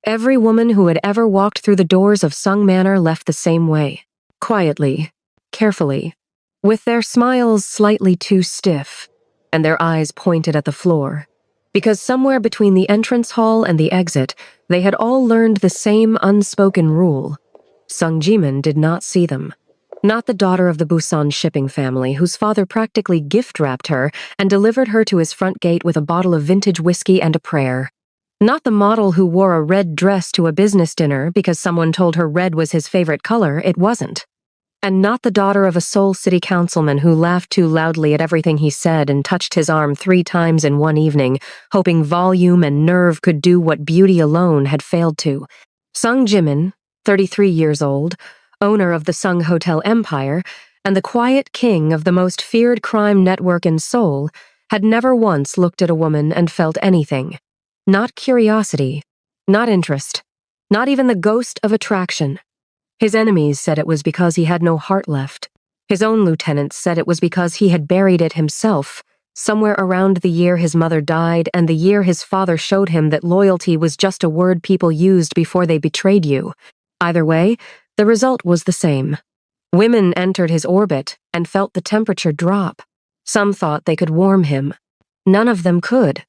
Every woman who had ever walked through the doors of Sung Manor left the same way. Quietly, carefully, with their smiles slightly too stiff, and their eyes pointed at the floor. Because somewhere between the entrance hall and the exit, they had all learned the same unspoken rule. Sung Jimin did not see them. Not the daughter of the Busan shipping family, whose father practically gift-wrapped her and delivered her to his front gate with a bottle of vintage whiskey and a prayer. Not the model who wore a red dress to a business dinner because someone told her red was his favorite color, it wasn't. And not the daughter of a Seoul city councilman who laughed too loudly at everything he said and touched his arm 3 times in one evening, hoping volume and nerve could do what beauty alone had failed to. Sung Jimin, 33 years old, owner of the Sung Hotel empire, and the quiet king of the most feared crime network in Seoul, had never once looked at a woman and felt anything. Not curiosity, not interest, not even the ghost of attraction. His enemies said it was because he had no heart left. His own lieutenants said it was because he had buried it himself, somewhere around the year his mother died and the year his father showed him that loyalty was just a word people used before they betrayed you. Either way, the result was the same. Women entered his orbit and felt the temperature drop. Some thought they could warm him. None of them could.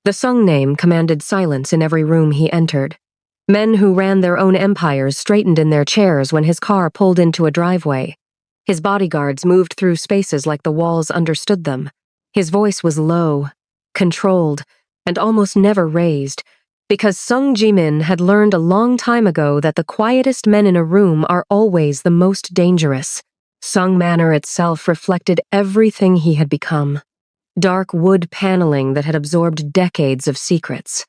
The Sung name commanded silence in every room he entered. Men who ran their own empires straightened in their chairs when his car pulled into a driveway. His bodyguards moved through spaces like the walls understood them. His voice was low, controlled, and almost never raised, because Sung Jimin had learned a long time ago that the quietest men in a room are always the most dangerous. Sung Manor itself reflected everything he had become. Dark wood paneling that had absorbed decades of secrets.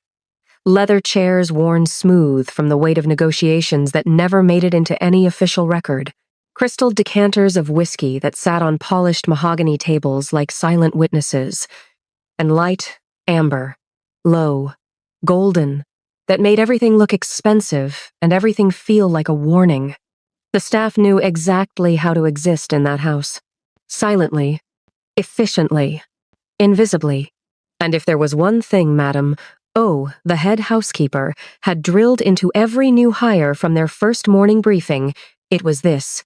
Leather chairs worn smooth from the weight of negotiations that never made it into any official record. Crystal decanters of whiskey that sat on polished mahogany tables like silent witnesses. And light, amber, low, golden, that made everything look expensive and everything feel like a warning. The staff knew exactly how to exist in that house. Silently, efficiently, invisibly. And if there was one thing, madam, the head housekeeper, had drilled into every new hire from their first morning briefing, it was this.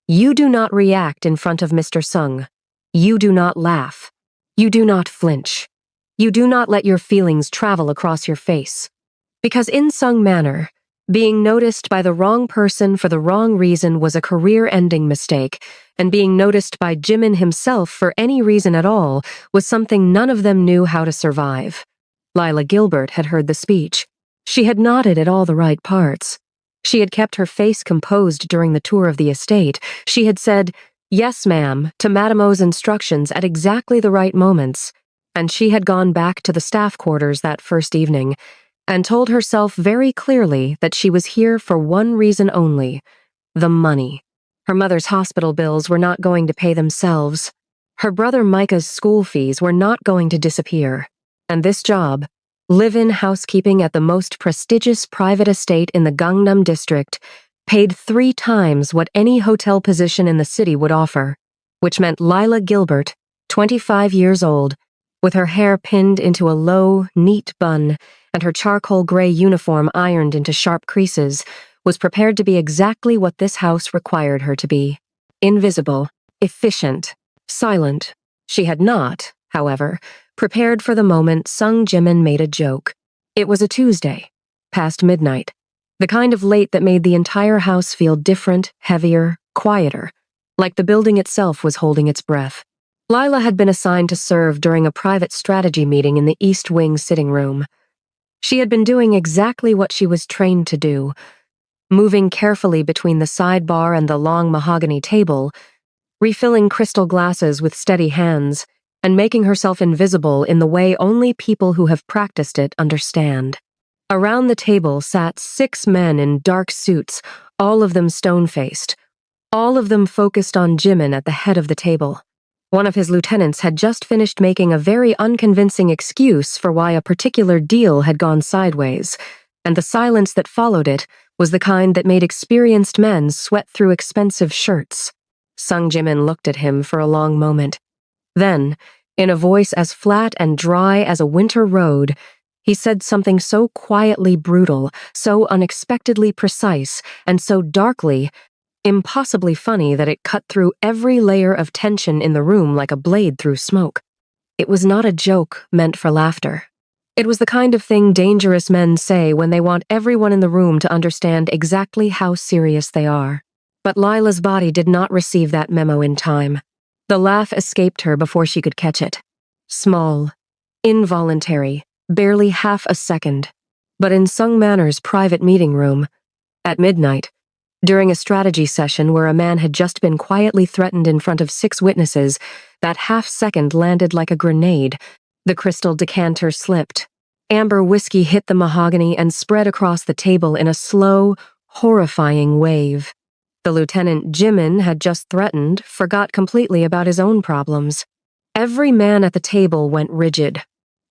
You do not react in front of Mr. Sung. You do not laugh. You do not flinch. You do not let your feelings travel across your face. Because in Sung Manor, being noticed by the wrong person for the wrong reason was a career-ending mistake, and being noticed by Jimin himself for any reason at all was something none of them knew how to survive. Lila Gilbert had heard the speech. She had nodded at all the right parts. She had kept her face composed during the tour of the estate. She had said, "Yes, ma'am," to Madame O's instructions at exactly the right moments. And she had gone back to the staff quarters that first evening and told herself very clearly that she was here for one reason only: the money. Her mother's hospital bills were not going to pay themselves. Her brother Micah's school fees were not going to disappear. And this job, live-in housekeeping at the most prestigious private estate in the Gangnam district, paid 3 times what any hotel position in the city would offer, which meant Lila Gilbert, 25 years old, with her hair pinned into a low, neat bun and her charcoal gray uniform ironed into sharp creases, was prepared to be exactly what this house required her to be. Invisible, efficient, silent. She had not, however, prepared for the moment Sung Jimin made a joke. It was a Tuesday, past midnight, the kind of late that made the entire house feel different, heavier, quieter, like the building itself was holding its breath. Lila had been assigned to serve during a private strategy meeting in the East Wing sitting room. She had been doing exactly what she was trained to do, moving carefully between the sidebar and the long mahogany table, refilling crystal glasses with steady hands, and making herself invisible in the way only people who have practiced it understand. Around the table sat 6 men in dark suits, all of them stone-faced, all of them focused on Jimin at the head of the table. One of his lieutenants had just finished making a very unconvincing excuse for why a particular deal had gone sideways, and the silence that followed it was the kind that made experienced men sweat through expensive shirts. Sung Jimin looked at him for a long moment. Then, in a voice as flat and dry as a winter road, He said something so quietly brutal, so unexpectedly precise, and so darkly, impossibly funny that it cut through every layer of tension in the room like a blade through smoke. It was not a joke meant for laughter. It was the kind of thing dangerous men say when they want everyone in the room to understand exactly how serious they are. But Lila's body did not receive that memo in time. The laugh escaped her before she could catch it. Small, involuntary, barely half a second. But in Sung Manor's private meeting room, at midnight, during a strategy session where a man had just been quietly threatened in front of 6 witnesses, that half-second landed like a grenade. The crystal decanter slipped. Amber whiskey hit the mahogany and spread across the table in a slow, horrifying wave. The lieutenant Jimin had just threatened, forgot completely about his own problems. Every man at the table went rigid.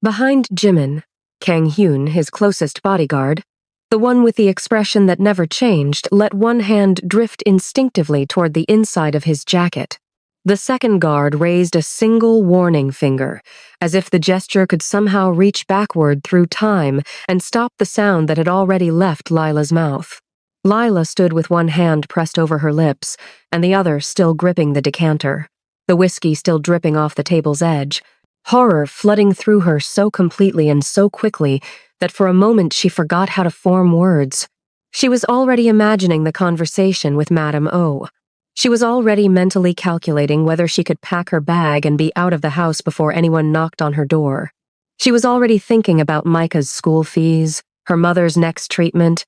Behind Jimin, Kang Hyun, his closest bodyguard, the one with the expression that never changed, let one hand drift instinctively toward the inside of his jacket. The second guard raised a single warning finger, as if the gesture could somehow reach backward through time and stop the sound that had already left Lila's mouth. Lila stood with one hand pressed over her lips, and the other still gripping the decanter, the whiskey still dripping off the table's edge, horror flooding through her so completely and so quickly that for a moment she forgot how to form words. She was already imagining the conversation with Madame O. She was already mentally calculating whether she could pack her bag and be out of the house before anyone knocked on her door. She was already thinking about Micah's school fees, her mother's next treatment,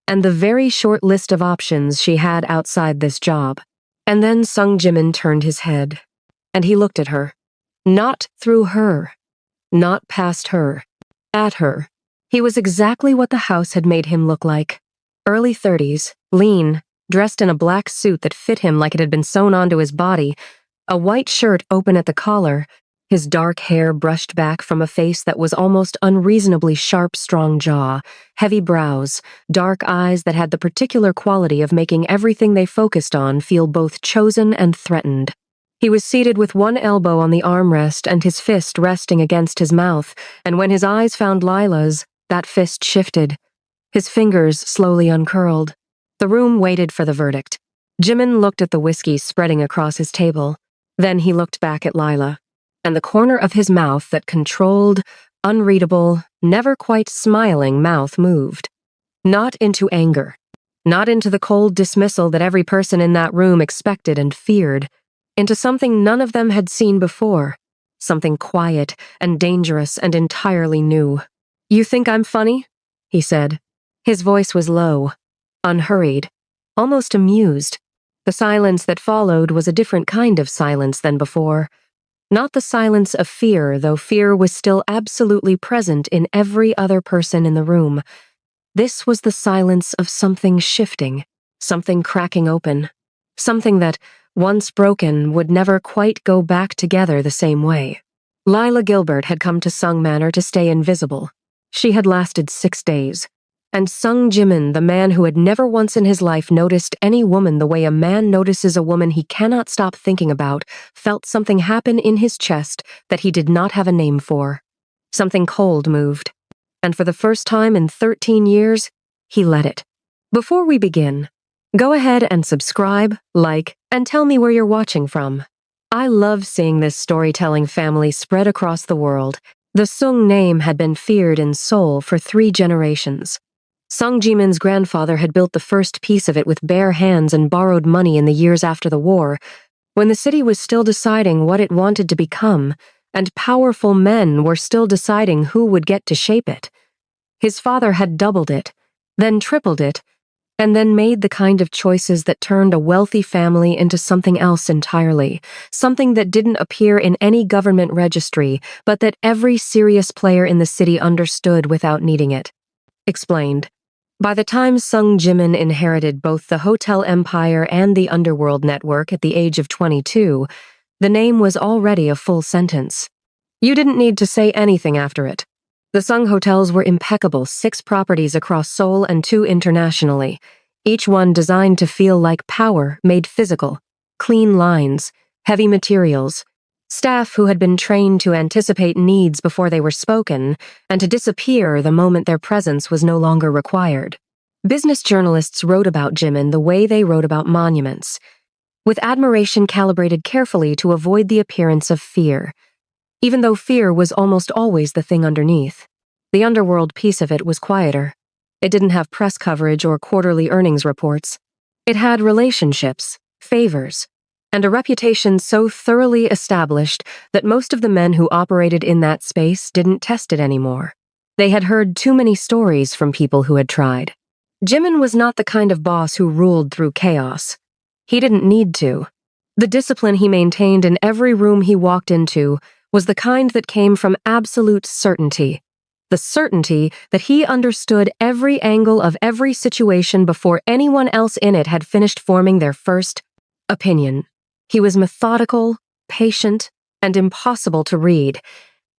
and the very short list of options she had outside this job. And then Sung Jimin turned his head, and he looked at her. Not through her. Not past her. At her. He was exactly what the house had made him look like. Early 30s, lean, dressed in a black suit that fit him like it had been sewn onto his body, a white shirt open at the collar, his dark hair brushed back from a face that was almost unreasonably sharp, strong jaw, heavy brows, dark eyes that had the particular quality of making everything they focused on feel both chosen and threatened. He was seated with one elbow on the armrest and his fist resting against his mouth, and when his eyes found Lila's, that fist shifted. His fingers slowly uncurled. The room waited for the verdict. Jimin looked at the whiskey spreading across his table. Then he looked back at Lila, and the corner of his mouth, that controlled, unreadable, never quite smiling mouth moved. Not into anger. Not into the cold dismissal that every person in that room expected and feared. Into something none of them had seen before. Something quiet and dangerous and entirely new. "You think I'm funny?" he said. His voice was low, unhurried, almost amused. The silence that followed was a different kind of silence than before. Not the silence of fear, though fear was still absolutely present in every other person in the room. This was the silence of something shifting, something cracking open, something that, once broken, would never quite go back together the same way. Lila Gilbert had come to Sung Manor to stay invisible. She had lasted 6 days. And Sung Jimin, the man who had never once in his life noticed any woman the way a man notices a woman he cannot stop thinking about, felt something happen in his chest that he did not have a name for. Something cold moved. And for the first time in 13 years, he let it. Before we begin, go ahead and subscribe, like, and tell me where you're watching from. I love seeing this storytelling family spread across the world. The Sung name had been feared in Seoul for 3 generations. Sung Jimin's grandfather had built the first piece of it with bare hands and borrowed money in the years after the war, when the city was still deciding what it wanted to become, and powerful men were still deciding who would get to shape it. His father had doubled it, then tripled it, and then made the kind of choices that turned a wealthy family into something else entirely, something that didn't appear in any government registry, but that every serious player in the city understood without needing it. Explained. By the time Sung Jimin inherited both the hotel empire and the underworld network at the age of 22, the name was already a full sentence. You didn't need to say anything after it. The Sung hotels were impeccable, 6 properties across Seoul and 2 internationally, each one designed to feel like power made physical, clean lines, heavy materials, Staff who had been trained to anticipate needs before they were spoken and to disappear the moment their presence was no longer required. Business journalists wrote about Jimin the way they wrote about monuments, with admiration calibrated carefully to avoid the appearance of fear, even though fear was almost always the thing underneath. The underworld piece of it was quieter. It didn't have press coverage or quarterly earnings reports. It had relationships, favors, and a reputation so thoroughly established that most of the men who operated in that space didn't test it anymore. They had heard too many stories from people who had tried. Jimin was not the kind of boss who ruled through chaos. He didn't need to. The discipline he maintained in every room he walked into was the kind that came from absolute certainty. The certainty that he understood every angle of every situation before anyone else in it had finished forming their first opinion. He was methodical, patient, and impossible to read,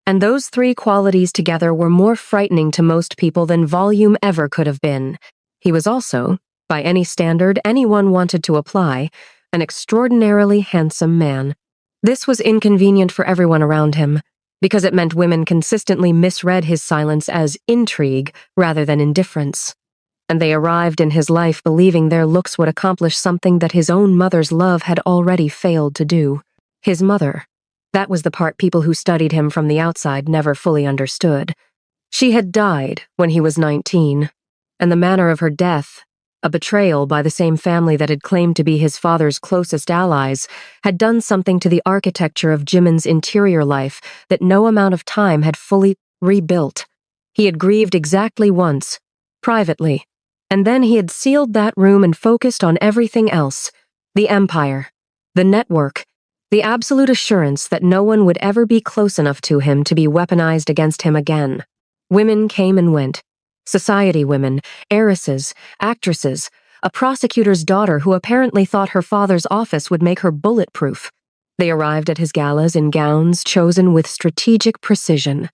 and those three qualities together were more frightening to most people than volume ever could have been. He was also, by any standard anyone wanted to apply, an extraordinarily handsome man. This was inconvenient for everyone around him, because it meant women consistently misread his silence as intrigue rather than indifference. And they arrived in his life believing their looks would accomplish something that his own mother's love had already failed to do. His mother. That was the part people who studied him from the outside never fully understood. She had died when he was 19, and the manner of her death, a betrayal by the same family that had claimed to be his father's closest allies, had done something to the architecture of Jimin's interior life that no amount of time had fully rebuilt. He had grieved exactly once, privately, and then he had sealed that room and focused on everything else: the empire, the network, the absolute assurance that no one would ever be close enough to him to be weaponized against him again. Women came and went. Society women, heiresses, actresses, a prosecutor's daughter who apparently thought her father's office would make her bulletproof. They arrived at his galas in gowns chosen with strategic precision.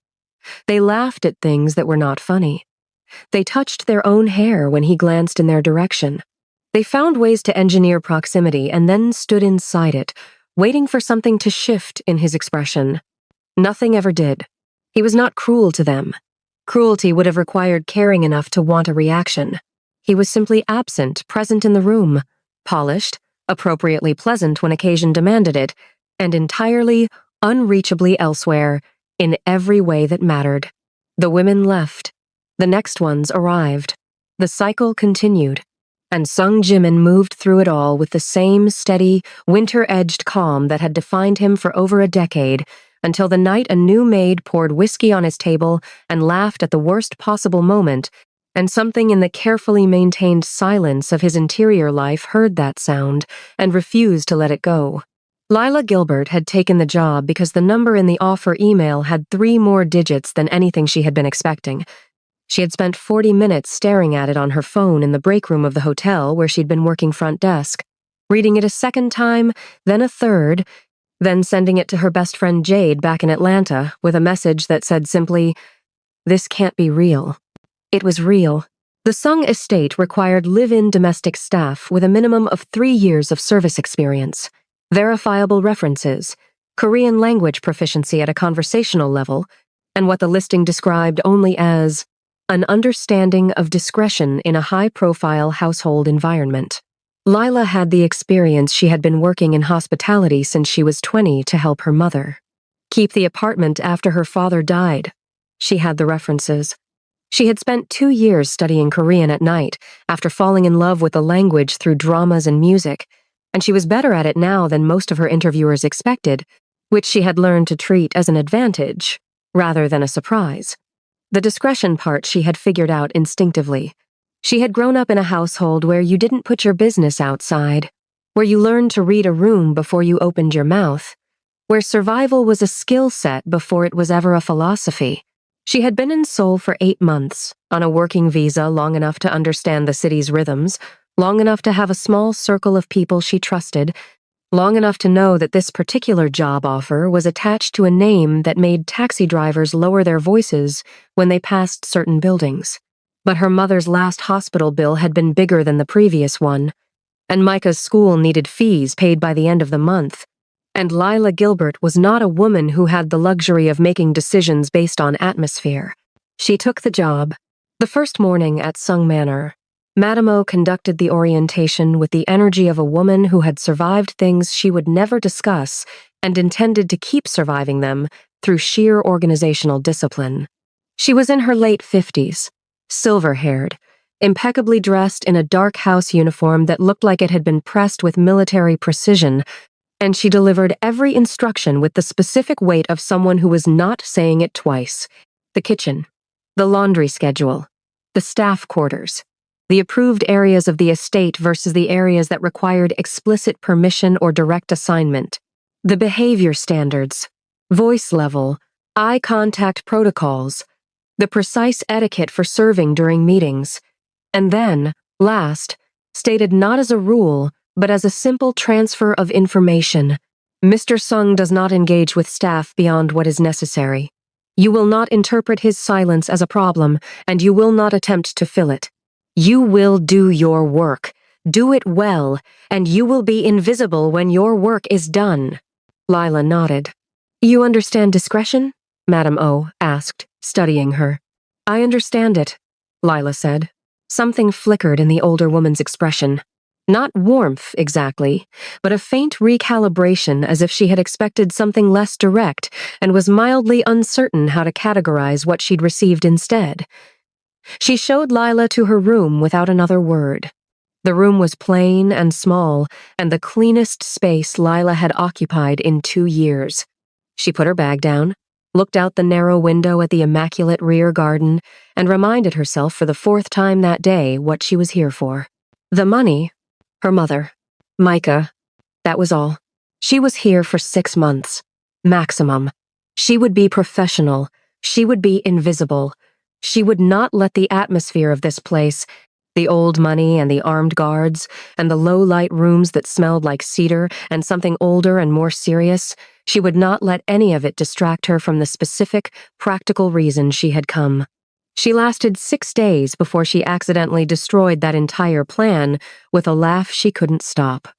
They laughed at things that were not funny. They touched their own hair when he glanced in their direction. They found ways to engineer proximity and then stood inside it, waiting for something to shift in his expression. Nothing ever did. He was not cruel to them. Cruelty would have required caring enough to want a reaction. He was simply absent, present in the room, polished, appropriately pleasant when occasion demanded it, and entirely, unreachably elsewhere, in every way that mattered. The women left. The next ones arrived. The cycle continued, and Sung Jimin moved through it all with the same steady, winter-edged calm that had defined him for over a decade, until the night a new maid poured whiskey on his table and laughed at the worst possible moment, and something in the carefully maintained silence of his interior life heard that sound and refused to let it go. Lila Gilbert had taken the job because the number in the offer email had 3 more digits than anything she had been expecting. She had spent 40 minutes staring at it on her phone in the break room of the hotel where she'd been working front desk, reading it a second time, then a third, then sending it to her best friend Jade back in Atlanta with a message that said simply, "This can't be real." It was real. The Sung estate required live-in domestic staff with a minimum of 3 years of service experience, verifiable references, Korean language proficiency at a conversational level, and what the listing described only as an understanding of discretion in a high-profile household environment. Lila had the experience. She had been working in hospitality since she was 20 to help her mother keep the apartment after her father died. She had the references. She had spent 2 years studying Korean at night after falling in love with the language through dramas and music, and she was better at it now than most of her interviewers expected, which she had learned to treat as an advantage rather than a surprise. The discretion part she had figured out instinctively. She had grown up in a household where you didn't put your business outside, where you learned to read a room before you opened your mouth, where survival was a skill set before it was ever a philosophy. She had been in Seoul for 8 months, on a working visa long enough to understand the city's rhythms, long enough to have a small circle of people she trusted, long enough to know that this particular job offer was attached to a name that made taxi drivers lower their voices when they passed certain buildings. But her mother's last hospital bill had been bigger than the previous one, and Micah's school needed fees paid by the end of the month. And Lila Gilbert was not a woman who had the luxury of making decisions based on atmosphere. She took the job. The first morning at Sung Manor, Madame O conducted the orientation with the energy of a woman who had survived things she would never discuss and intended to keep surviving them through sheer organizational discipline. She was in her late 50s, silver-haired, impeccably dressed in a dark house uniform that looked like it had been pressed with military precision, and she delivered every instruction with the specific weight of someone who was not saying it twice. The kitchen, the laundry schedule, the staff quarters, the approved areas of the estate versus the areas that required explicit permission or direct assignment, the behavior standards, voice level, eye contact protocols, the precise etiquette for serving during meetings, and then, last, stated not as a rule, but as a simple transfer of information. Mr. Sung does not engage with staff beyond what is necessary. You will not interpret his silence as a problem, and you will not attempt to fill it. You will do your work, do it well, and you will be invisible when your work is done. Lila nodded. You understand discretion? Madame O asked, studying her. I understand it, Lila said. Something flickered in the older woman's expression. Not warmth, exactly, but a faint recalibration as if she had expected something less direct and was mildly uncertain how to categorize what she'd received instead. She showed Lila to her room without another word. The room was plain and small, and the cleanest space Lila had occupied in 2 years. She put her bag down, looked out the narrow window at the immaculate rear garden, and reminded herself for the 4th time that day what she was here for. The money, her mother, Micah, that was all. She was here for 6 months, maximum. She would be professional. She would be invisible. She would not let the atmosphere of this place, the old money and the armed guards, and the low-light rooms that smelled like cedar and something older and more serious, she would not let any of it distract her from the specific, practical reason she had come. She lasted 6 days before she accidentally destroyed that entire plan with a laugh she couldn't stop.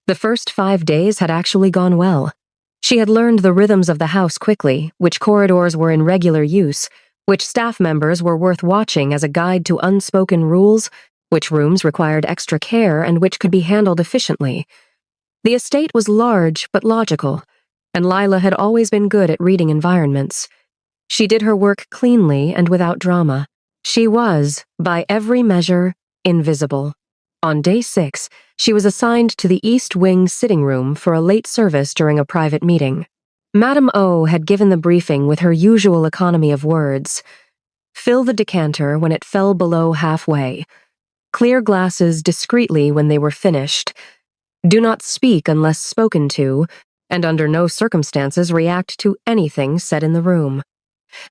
The first 5 days had actually gone well. She had learned the rhythms of the house quickly, which corridors were in regular use, which staff members were worth watching as a guide to unspoken rules, which rooms required extra care and which could be handled efficiently. The estate was large but logical, and Lila had always been good at reading environments. She did her work cleanly and without drama. She was, by every measure, invisible. On day 6, she was assigned to the East Wing sitting room for a late service during a private meeting. Madame O had given the briefing with her usual economy of words. Fill the decanter when it fell below halfway. Clear glasses discreetly when they were finished. Do not speak unless spoken to, and under no circumstances react to anything said in the room.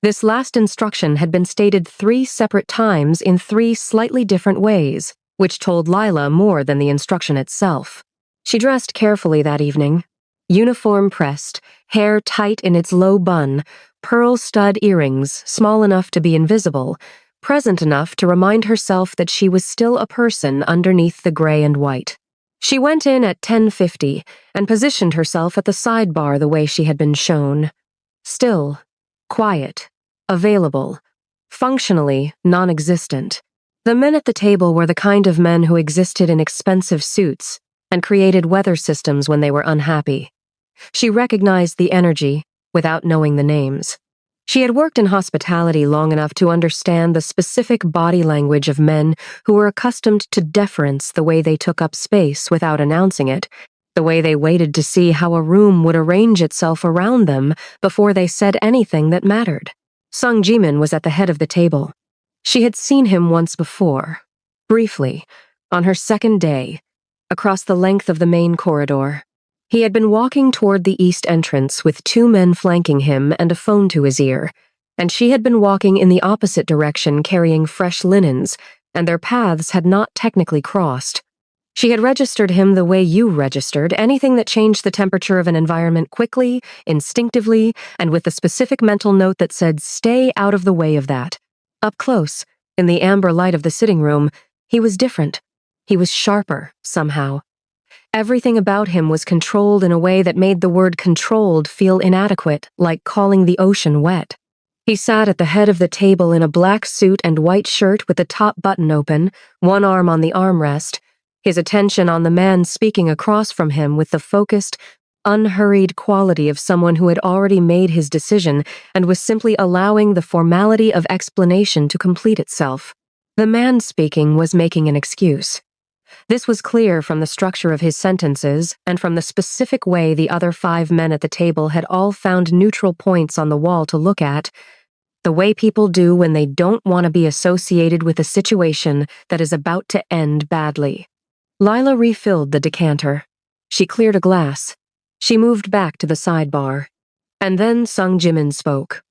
This last instruction had been stated 3 separate times in 3 slightly different ways, which told Lila more than the instruction itself. She dressed carefully that evening. Uniform pressed, hair tight in its low bun, pearl stud earrings small enough to be invisible, present enough to remind herself that she was still a person underneath the gray and white. She went in at 10:50 and positioned herself at the sidebar the way she had been shown. Still, quiet, available, functionally non-existent. The men at the table were the kind of men who existed in expensive suits and created weather systems when they were unhappy. She recognized the energy without knowing the names. She had worked in hospitality long enough to understand the specific body language of men who were accustomed to deference the way they took up space without announcing it, the way they waited to see how a room would arrange itself around them before they said anything that mattered. Sung Jimin was at the head of the table. She had seen him once before, briefly, on her second day, across the length of the main corridor. He had been walking toward the east entrance with 2 men flanking him and a phone to his ear, and she had been walking in the opposite direction carrying fresh linens, and their paths had not technically crossed. She had registered him the way you registered anything that changed the temperature of an environment quickly, instinctively, and with the specific mental note that said, stay out of the way of that. Up close, in the amber light of the sitting room, he was different. He was sharper, somehow. Everything about him was controlled in a way that made the word controlled feel inadequate, like calling the ocean wet. He sat at the head of the table in a black suit and white shirt with the top button open, one arm on the armrest, his attention on the man speaking across from him with the focused, unhurried quality of someone who had already made his decision and was simply allowing the formality of explanation to complete itself. The man speaking was making an excuse. This was clear from the structure of his sentences and from the specific way the other 5 men at the table had all found neutral points on the wall to look at, the way people do when they don't want to be associated with a situation that is about to end badly. Lila refilled the decanter. She cleared a glass. She moved back to the sidebar. And then Sung Jimin spoke.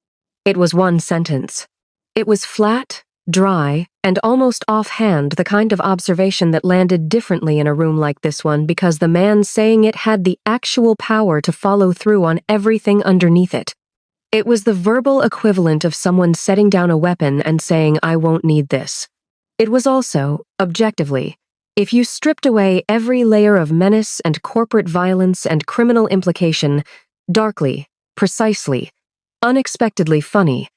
It was one sentence. It was flat, dry, and almost offhand, the kind of observation that landed differently in a room like this one because the man saying it had the actual power to follow through on everything underneath it. It was the verbal equivalent of someone setting down a weapon and saying, "I won't need this." It was also, objectively, if you stripped away every layer of menace and corporate violence and criminal implication, darkly, precisely, unexpectedly funny,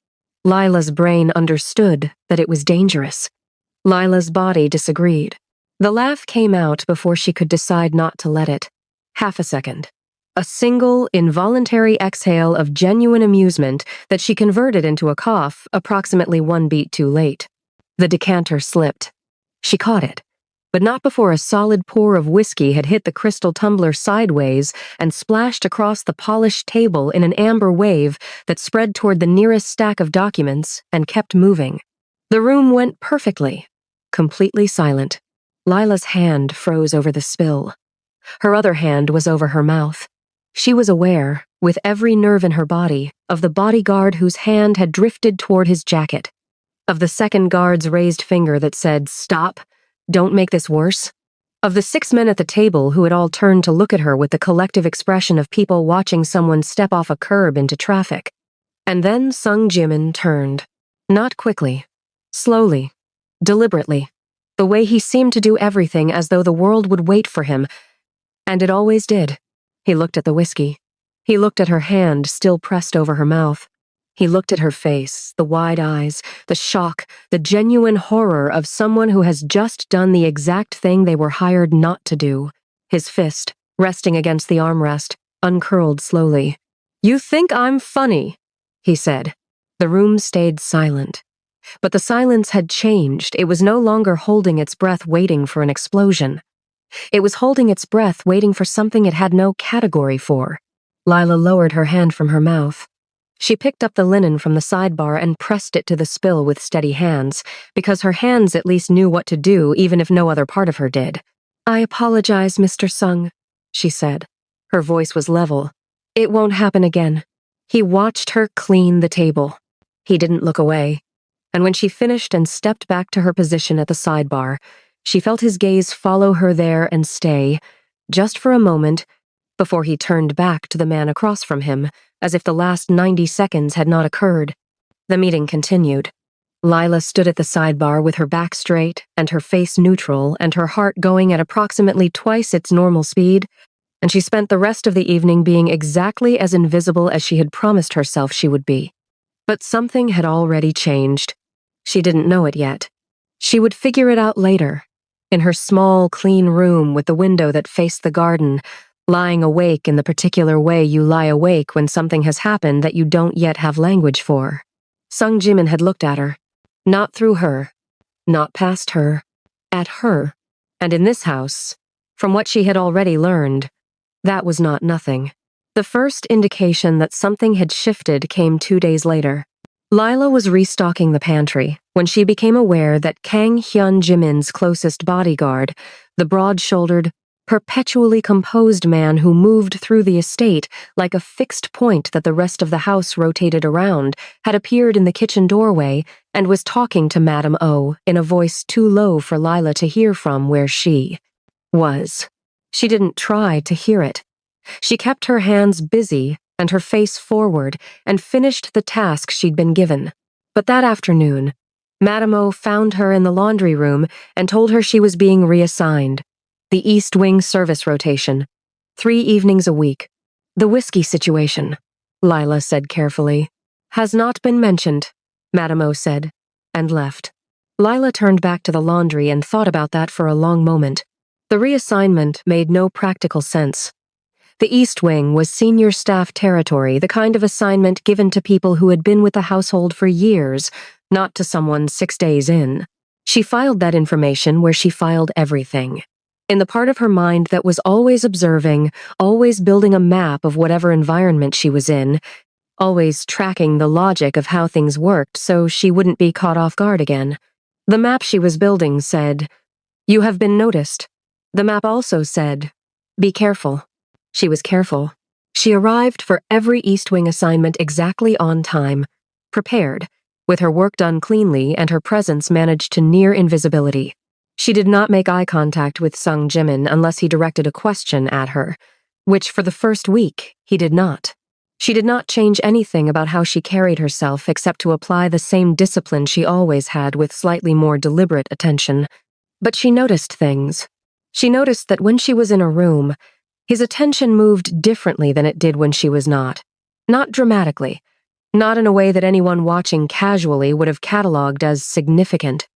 Lila's brain understood that it was dangerous. Lila's body disagreed. The laugh came out before she could decide not to let it. Half a second. A single, involuntary exhale of genuine amusement that she converted into a cough approximately 1 beat too late. The decanter slipped. She caught it, but not before a solid pour of whiskey had hit the crystal tumbler sideways and splashed across the polished table in an amber wave that spread toward the nearest stack of documents and kept moving. The room went perfectly, completely silent. Lila's hand froze over the spill. Her other hand was over her mouth. She was aware, with every nerve in her body, of the bodyguard whose hand had drifted toward his jacket, of the second guard's raised finger that said, "Stop, don't make this worse," of the 6 men at the table who had all turned to look at her with the collective expression of people watching someone step off a curb into traffic. And then Sung Jimin turned. Not quickly. Slowly. Deliberately. The way he seemed to do everything as though the world would wait for him. And it always did. He looked at the whiskey. He looked at her hand still pressed over her mouth. He looked at her face, the wide eyes, the shock, the genuine horror of someone who has just done the exact thing they were hired not to do. His fist, resting against the armrest, uncurled slowly. "You think I'm funny," he said. The room stayed silent. But the silence had changed. It was no longer holding its breath waiting for an explosion. It was holding its breath waiting for something it had no category for. Lila lowered her hand from her mouth. She picked up the linen from the sidebar and pressed it to the spill with steady hands, because her hands at least knew what to do even if no other part of her did. "I apologize, Mr. Sung," she said. Her voice was level. "It won't happen again." He watched her clean the table. He didn't look away. And when she finished and stepped back to her position at the sidebar, she felt his gaze follow her there and stay, just for a moment, before he turned back to the man across from him, as if the last 90 seconds had not occurred. The meeting continued. Lila stood at the sidebar with her back straight and her face neutral and her heart going at approximately twice its normal speed, and she spent the rest of the evening being exactly as invisible as she had promised herself she would be. But something had already changed. She didn't know it yet. She would figure it out later, in her small, clean room with the window that faced the garden, lying awake in the particular way you lie awake when something has happened that you don't yet have language for. Sung Jimin had looked at her. Not through her. Not past her. At her. And in this house, from what she had already learned, that was not nothing. The first indication that something had shifted came 2 days later. Lila was restocking the pantry when she became aware that Kang Hyun Jimin's closest bodyguard, the broad-shouldered, perpetually composed man who moved through the estate like a fixed point that the rest of the house rotated around, had appeared in the kitchen doorway and was talking to Madame O in a voice too low for Lila to hear from where she was. She didn't try to hear it. She kept her hands busy and her face forward and finished the task she'd been given. But that afternoon, Madame O found her in the laundry room and told her she was being reassigned. The East Wing service rotation. 3 evenings a week. The whiskey situation, Lila said carefully. Has not been mentioned, Madame O said, and left. Lila turned back to the laundry and thought about that for a long moment. The reassignment made no practical sense. The East Wing was senior staff territory, the kind of assignment given to people who had been with the household for years, not to someone 6 days in. She filed that information where she filed everything. In the part of her mind that was always observing, always building a map of whatever environment she was in, always tracking the logic of how things worked so she wouldn't be caught off guard again. The map she was building said, "You have been noticed." The map also said, "Be careful." She was careful. She arrived for every East Wing assignment exactly on time, prepared, with her work done cleanly and her presence managed to near invisibility. She did not make eye contact with Sung Jimin unless he directed a question at her, which for the first week he did not. She did not change anything about how she carried herself except to apply the same discipline she always had with slightly more deliberate attention. But she noticed things. She noticed that when she was in a room, his attention moved differently than it did when she was not. Not dramatically. Not in a way that anyone watching casually would have catalogued as significant.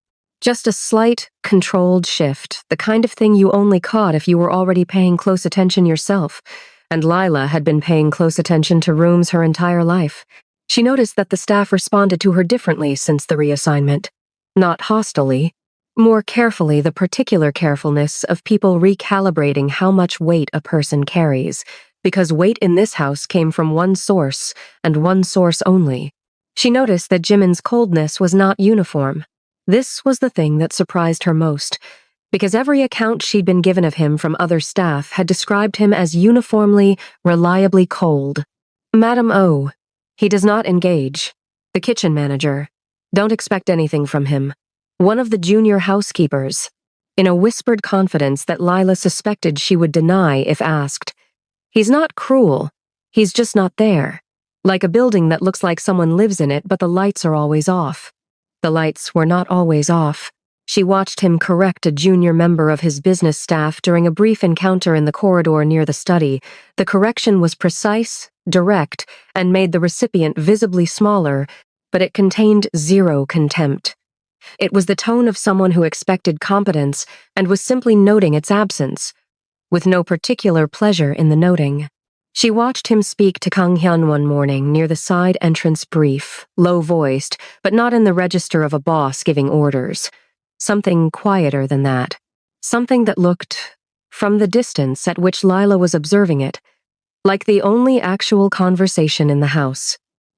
Just a slight, controlled shift, the kind of thing you only caught if you were already paying close attention yourself, and Lila had been paying close attention to rooms her entire life. She noticed that the staff responded to her differently since the reassignment. Not hostilely. More carefully, the particular carefulness of people recalibrating how much weight a person carries, because weight in this house came from one source, and one source only. She noticed that Jimin's coldness was not uniform. This was the thing that surprised her most, because every account she'd been given of him from other staff had described him as uniformly, reliably cold. Madame O. He does not engage. The kitchen manager. Don't expect anything from him. One of the junior housekeepers, in a whispered confidence that Lila suspected she would deny if asked. He's not cruel. He's just not there. Like a building that looks like someone lives in it, but the lights are always off. The lights were not always off. She watched him correct a junior member of his business staff during a brief encounter in the corridor near the study. The correction was precise, direct, and made the recipient visibly smaller, but it contained zero contempt. It was the tone of someone who expected competence and was simply noting its absence, with no particular pleasure in the noting. She watched him speak to Kang Hyun one morning near the side entrance brief, low-voiced, but not in the register of a boss giving orders. Something quieter than that. Something that looked, from the distance at which Lila was observing it, like the only actual conversation in the house.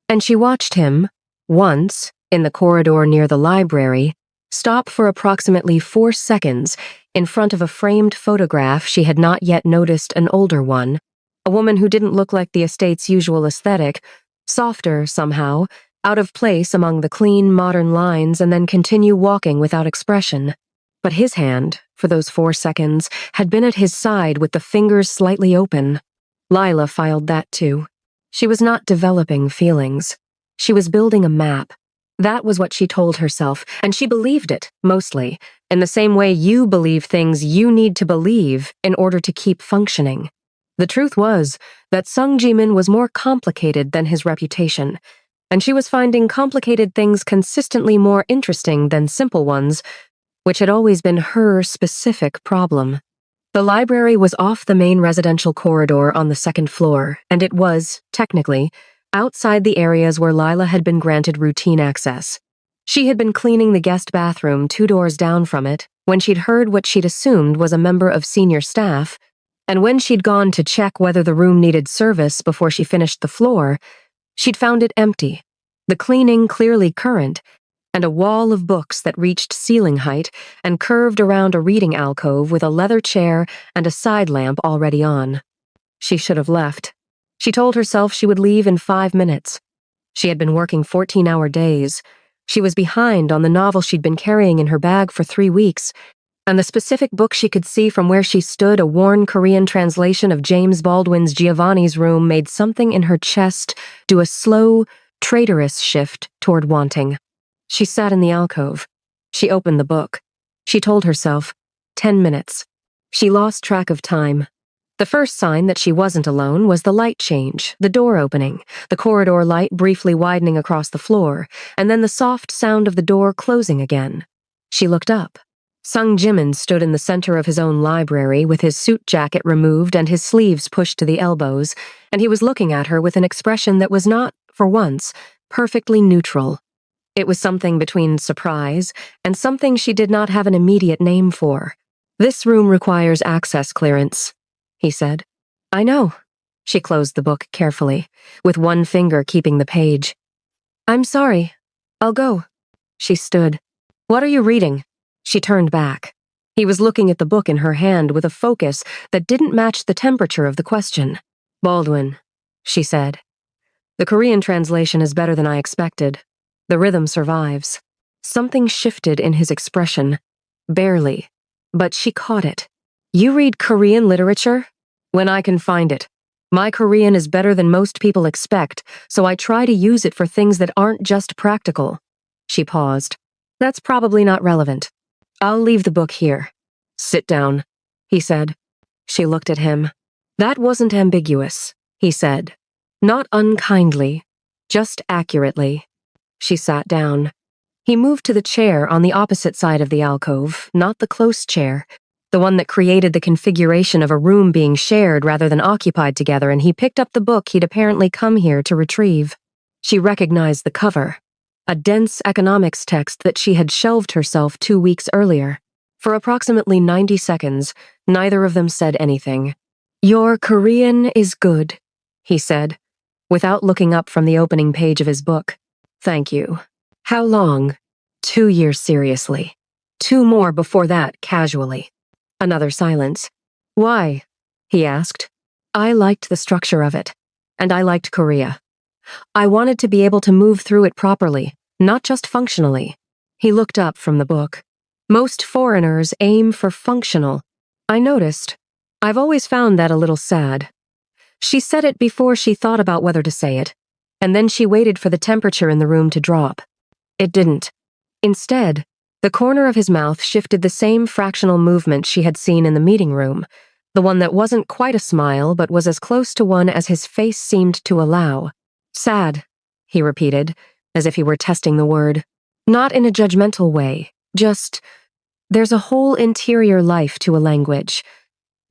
And she watched him, once, in the corridor near the library, stop for approximately 4 seconds in front of a framed photograph she had not yet noticed an older one, a woman who didn't look like the estate's usual aesthetic, softer somehow, out of place among the clean, modern lines, and then continue walking without expression. But his hand, for those 4 seconds, had been at his side with the fingers slightly open. Lila filed that too. She was not developing feelings. She was building a map. That was what she told herself, and she believed it, mostly, in the same way you believe things you need to believe in order to keep functioning. The truth was that Sung Jimin was more complicated than his reputation, and she was finding complicated things consistently more interesting than simple ones, which had always been her specific problem. The library was off the main residential corridor on the 2nd floor, and it was, technically, outside the areas where Lila had been granted routine access. She had been cleaning the guest bathroom 2 doors down from it when she'd heard what she'd assumed was a member of senior staff, and when she'd gone to check whether the room needed service before she finished the floor, she'd found it empty, the cleaning clearly current, and a wall of books that reached ceiling height and curved around a reading alcove with a leather chair and a side lamp already on. She should have left. She told herself she would leave in 5 minutes. She had been working 14-hour days. She was behind on the novel she'd been carrying in her bag for 3 weeks, and the specific book she could see from where she stood, a worn Korean translation of James Baldwin's Giovanni's Room, made something in her chest do a slow, traitorous shift toward wanting. She sat in the alcove. She opened the book. She told herself, 10 minutes. She lost track of time. The first sign that she wasn't alone was the light change, the door opening, the corridor light briefly widening across the floor, and then the soft sound of the door closing again. She looked up. Sung Jimin stood in the center of his own library with his suit jacket removed and his sleeves pushed to the elbows, and he was looking at her with an expression that was not, for once, perfectly neutral. It was something between surprise and something she did not have an immediate name for. "This room requires access clearance," he said. "I know." She closed the book carefully, with one finger keeping the page. "I'm sorry. I'll go." She stood. "What are you reading?" She turned back. He was looking at the book in her hand with a focus that didn't match the temperature of the question. "Baldwin," she said. "The Korean translation is better than I expected. The rhythm survives." Something shifted in his expression. Barely. But she caught it. "You read Korean literature?" "When I can find it. My Korean is better than most people expect, so I try to use it for things that aren't just practical." She paused. "That's probably not relevant. I'll leave the book here." "Sit down," he said. She looked at him. "That wasn't ambiguous," he said. "Not unkindly, just accurately." She sat down. He moved to the chair on the opposite side of the alcove, not the close chair, the one that created the configuration of a room being shared rather than occupied together, and he picked up the book he'd apparently come here to retrieve. She recognized the cover, a dense economics text that she had shelved herself 2 weeks earlier. For approximately 90 seconds, neither of them said anything. "Your Korean is good," he said, without looking up from the opening page of his book. "Thank you." "How long?" 2 years seriously. 2 more before that casually. Another silence. "Why?" he asked. "I liked the structure of it. And I liked Korea. I wanted to be able to move through it properly, not just functionally." He looked up from the book. "Most foreigners aim for functional. I noticed. I've always found that a little sad." She said it before she thought about whether to say it, and then she waited for the temperature in the room to drop. It didn't. Instead, the corner of his mouth shifted the same fractional movement she had seen in the meeting room, the one that wasn't quite a smile but was as close to one as his face seemed to allow. "Sad," he repeated, as if he were testing the word. Not in a judgmental way, just, there's a whole interior life to a language.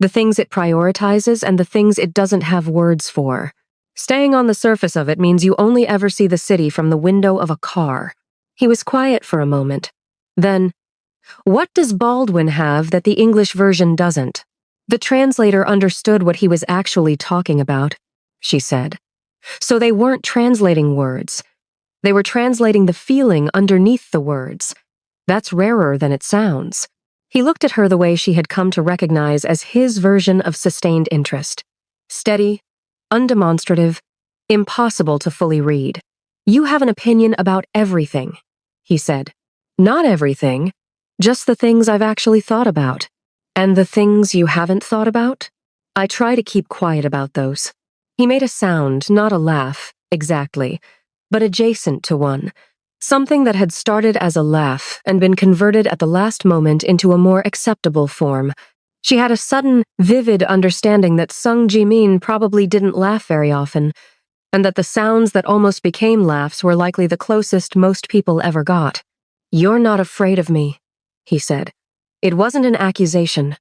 The things it prioritizes and the things it doesn't have words for. Staying on the surface of it means you only ever see the city from the window of a car. He was quiet for a moment. Then, "What does Baldwin have that the English version doesn't?" The translator understood what he was actually talking about, she said. So they weren't translating words. They were translating the feeling underneath the words. That's rarer than it sounds. He looked at her the way she had come to recognize as his version of sustained interest. Steady, undemonstrative, impossible to fully read. "You have an opinion about everything," he said. "Not everything, just the things I've actually thought about. And the things you haven't thought about? I try to keep quiet about those." He made a sound, not a laugh, exactly, but adjacent to one. Something that had started as a laugh and been converted at the last moment into a more acceptable form. She had a sudden, vivid understanding that Sung Ji-min probably didn't laugh very often, and that the sounds that almost became laughs were likely the closest most people ever got. "You're not afraid of me," he said. It wasn't an accusation.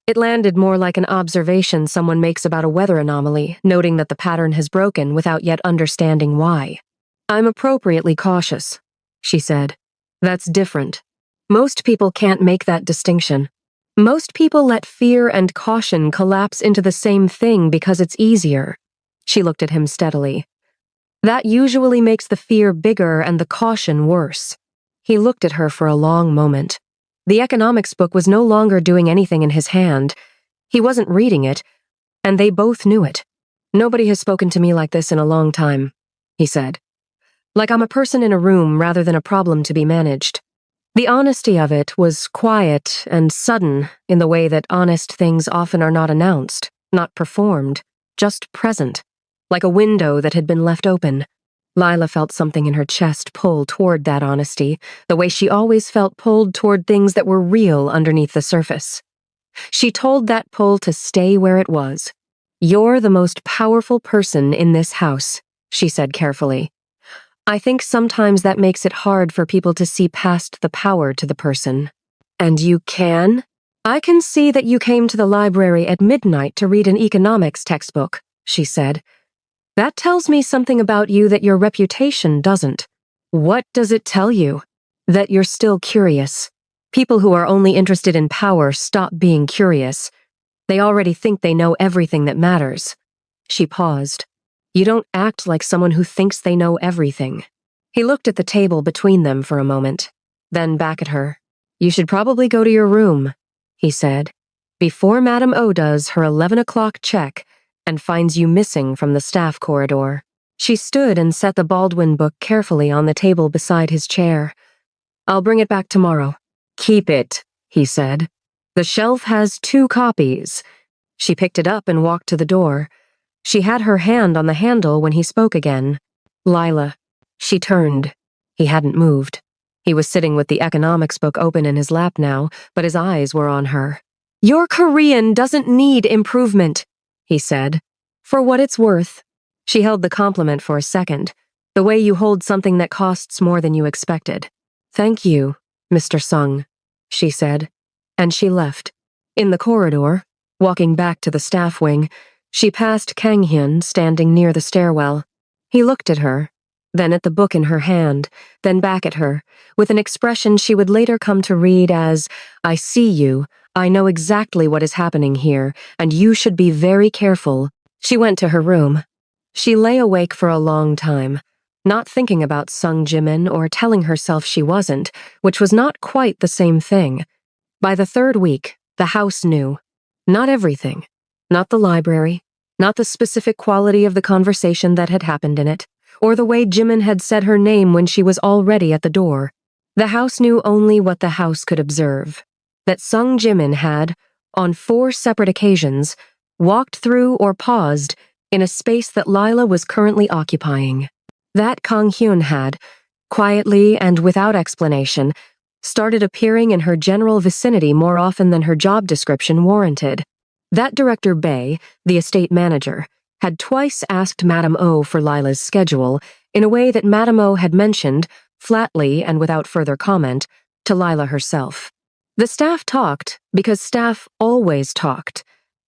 It landed more like an observation someone makes about a weather anomaly, noting that the pattern has broken without yet understanding why. "I'm appropriately cautious," she said. "That's different. Most people can't make that distinction. Most people let fear and caution collapse into the same thing because it's easier." She looked at him steadily. "That usually makes the fear bigger and the caution worse." He looked at her for a long moment. The economics book was no longer doing anything in his hand. He wasn't reading it, and they both knew it. "Nobody has spoken to me like this in a long time," he said. "Like I'm a person in a room rather than a problem to be managed." The honesty of it was quiet and sudden in the way that honest things often are not announced, not performed, just present, like a window that had been left open. Lila felt something in her chest pull toward that honesty, the way she always felt pulled toward things that were real underneath the surface. She told that pull to stay where it was. "You're the most powerful person in this house," she said carefully. "I think sometimes that makes it hard for people to see past the power to the person." "And you can?" "I can see that you came to the library at midnight to read an economics textbook," she said. "That tells me something about you that your reputation doesn't." "What does it tell you?" "That you're still curious. People who are only interested in power stop being curious. They already think they know everything that matters." She paused. "You don't act like someone who thinks they know everything." He looked at the table between them for a moment, then back at her. "You should probably go to your room," he said, "before Madame O does her 11 o'clock check and finds you missing from the staff corridor." She stood and set the Baldwin book carefully on the table beside his chair. "I'll bring it back tomorrow." "Keep it," he said. "The shelf has 2 copies." She picked it up and walked to the door. She had her hand on the handle when he spoke again. "Lila." She turned. He hadn't moved. He was sitting with the economics book open in his lap now, but his eyes were on her. "Your Korean doesn't need improvement," he said. "For what it's worth." She held the compliment for a second, the way you hold something that costs more than you expected. "Thank you, Mr. Sung," she said, and she left. In the corridor, walking back to the staff wing, she passed Kang Hyun standing near the stairwell. He looked at her, then at the book in her hand, then back at her, with an expression she would later come to read as, "I see you, I know exactly what is happening here, and you should be very careful." She went to her room. She lay awake for a long time, not thinking about Sung Jimin or telling herself she wasn't, which was not quite the same thing. By the 3rd week, the house knew. Not everything. Not the library. Not the specific quality of the conversation that had happened in it, or the way Jimin had said her name when she was already at the door. The house knew only what the house could observe. That Sung Jimin had, on 4 separate occasions, walked through or paused in a space that Lila was currently occupying. That Kang Hyun had, quietly and without explanation, started appearing in her general vicinity more often than her job description warranted. That Director Bae, the estate manager, had twice asked Madame O for Lila's schedule in a way that Madame O had mentioned, flatly and without further comment, to Lila herself. The staff talked because staff always talked.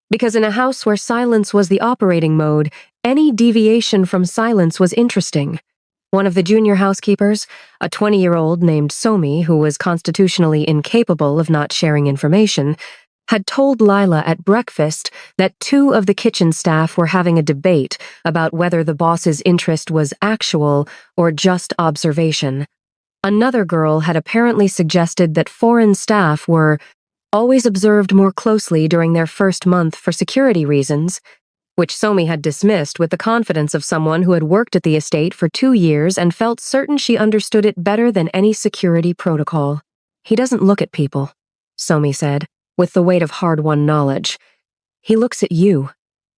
Because in a house where silence was the operating mode, any deviation from silence was interesting. One of the junior housekeepers, a 20-year-old named Somi who was constitutionally incapable of not sharing information, had told Lila at breakfast that 2 of the kitchen staff were having a debate about whether the boss's interest was actual or just observation. Another girl had apparently suggested that foreign staff were always observed more closely during their first month for security reasons, which Somi had dismissed with the confidence of someone who had worked at the estate for 2 years and felt certain she understood it better than any security protocol. "He doesn't look at people," Somi said, with the weight of hard-won knowledge. "He looks at you.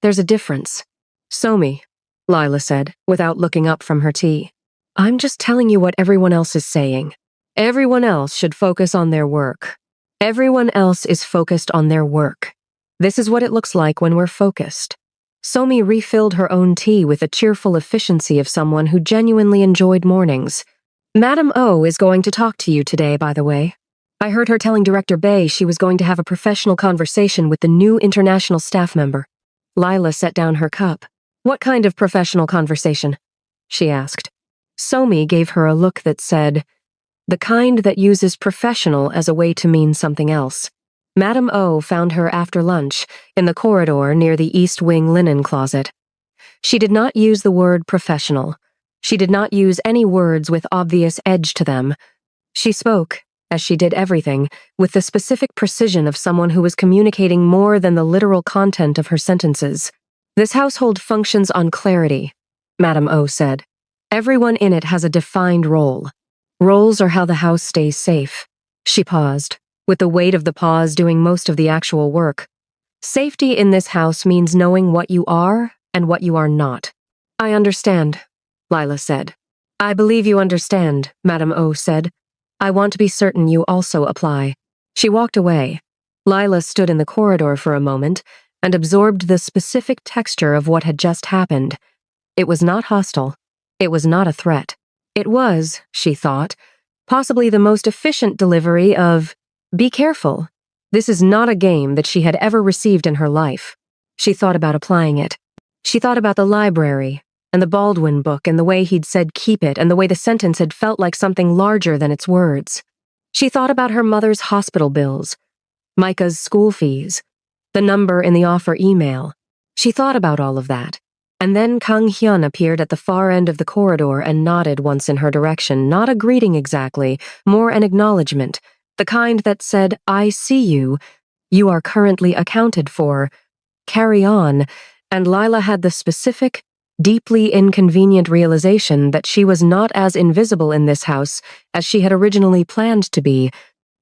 There's a difference." "Somi," Lila said, without looking up from her tea. "I'm just telling you what everyone else is saying. Everyone else should focus on their work. Everyone else is focused on their work. This is what it looks like when we're focused." Somi refilled her own tea with the cheerful efficiency of someone who genuinely enjoyed mornings. "Madame O is going to talk to you today, by the way. I heard her telling Director Bae she was going to have a professional conversation with the new international staff member." Lila set down her cup. "What kind of professional conversation?" she asked. Somi gave her a look that said, "The kind that uses professional as a way to mean something else." Madame O found her after lunch, in the corridor near the East Wing linen closet. She did not use the word professional. She did not use any words with obvious edge to them. She spoke, as she did everything, with the specific precision of someone who was communicating more than the literal content of her sentences. "This household functions on clarity," Madame O said. "Everyone in it has a defined role. Roles are how the house stays safe." She paused, with the weight of the pause doing most of the actual work. "Safety in this house means knowing what you are and what you are not." "I understand," Lila said. "I believe you understand," Madame O said. "I want to be certain you also apply." She walked away. Lila stood in the corridor for a moment and absorbed the specific texture of what had just happened. It was not hostile. It was not a threat. It was, she thought, possibly the most efficient delivery of, "Be careful. This is not a game that she had ever received in her life." She thought about applying it. She thought about the library, and the Baldwin book, and the way he'd said keep it, and the way the sentence had felt like something larger than its words. She thought about her mother's hospital bills, Micah's school fees, the number in the offer email. She thought about all of that. And then Kang Hyun appeared at the far end of the corridor and nodded once in her direction, not a greeting exactly, more an acknowledgement, the kind that said, "I see you. You are currently accounted for. Carry on." And Lila had the specific, deeply inconvenient realization that she was not as invisible in this house as she had originally planned to be.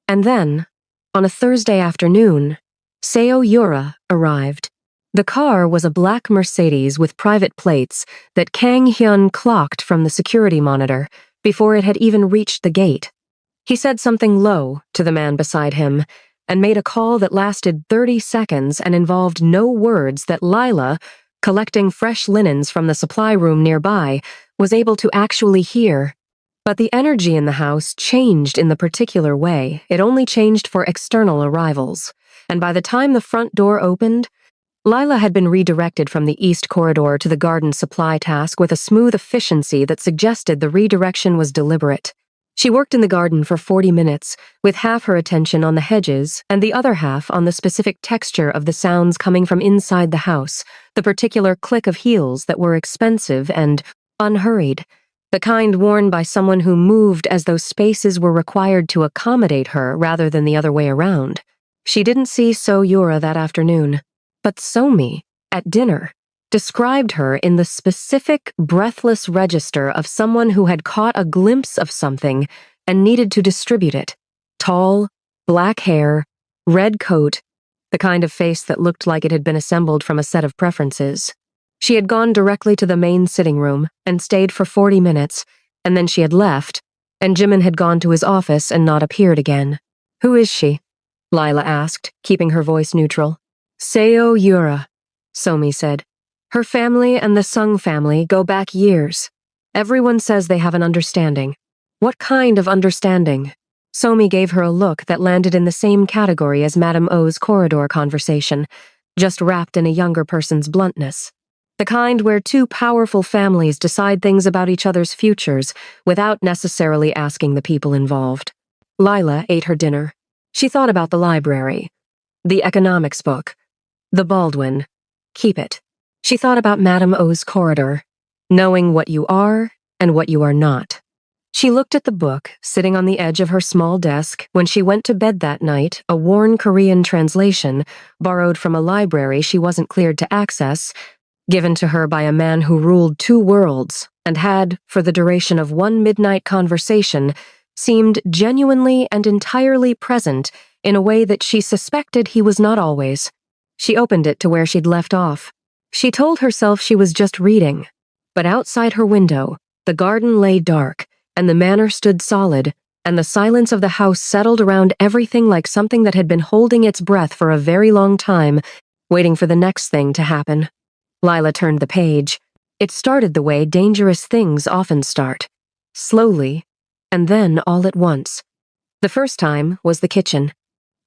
And then, on a Thursday afternoon, Seo Yura arrived. The car was a black Mercedes with private plates that Kang Hyun clocked from the security monitor before it had even reached the gate. He said something low to the man beside him and made a call that lasted 30 seconds and involved no words that Lila, collecting fresh linens from the supply room nearby, was able to actually hear. But the energy in the house changed in the particular way. It only changed for external arrivals. And by the time the front door opened, Lila had been redirected from the east corridor to the garden supply task with a smooth efficiency that suggested the redirection was deliberate. She worked in the garden for 40 minutes, with half her attention on the hedges and the other half on the specific texture of the sounds coming from inside the house, the particular click of heels that were expensive and unhurried, the kind worn by someone who moved as though spaces were required to accommodate her rather than the other way around. She didn't see So Yura that afternoon. But Somi, at dinner, described her in the specific, breathless register of someone who had caught a glimpse of something and needed to distribute it. Tall, black hair, red coat, the kind of face that looked like it had been assembled from a set of preferences. She had gone directly to the main sitting room and stayed for 40 minutes, and then she had left, and Jimin had gone to his office and not appeared again. "Who is she?" Lila asked, keeping her voice neutral. "Seo Yura," Somi said. "Her family and the Sung family go back years. Everyone says they have an understanding." "What kind of understanding?" Somi gave her a look that landed in the same category as Madame O's corridor conversation, just wrapped in a younger person's bluntness. The kind where two powerful families decide things about each other's futures without necessarily asking the people involved. Lila ate her dinner. She thought about the library, the economics book, the Baldwin. Keep it. She thought about Madame O's corridor, knowing what you are and what you are not. She looked at the book sitting on the edge of her small desk when she went to bed that night, a worn Korean translation, borrowed from a library she wasn't cleared to access, given to her by a man who ruled 2 worlds and had, for the duration of one midnight conversation, seemed genuinely and entirely present in a way that she suspected he was not always. She opened it to where she'd left off. She told herself she was just reading, but outside her window, the garden lay dark, and the manor stood solid, and the silence of the house settled around everything like something that had been holding its breath for a very long time, waiting for the next thing to happen. Lila turned the page. It started the way dangerous things often start. Slowly, and then all at once. The first time was the kitchen.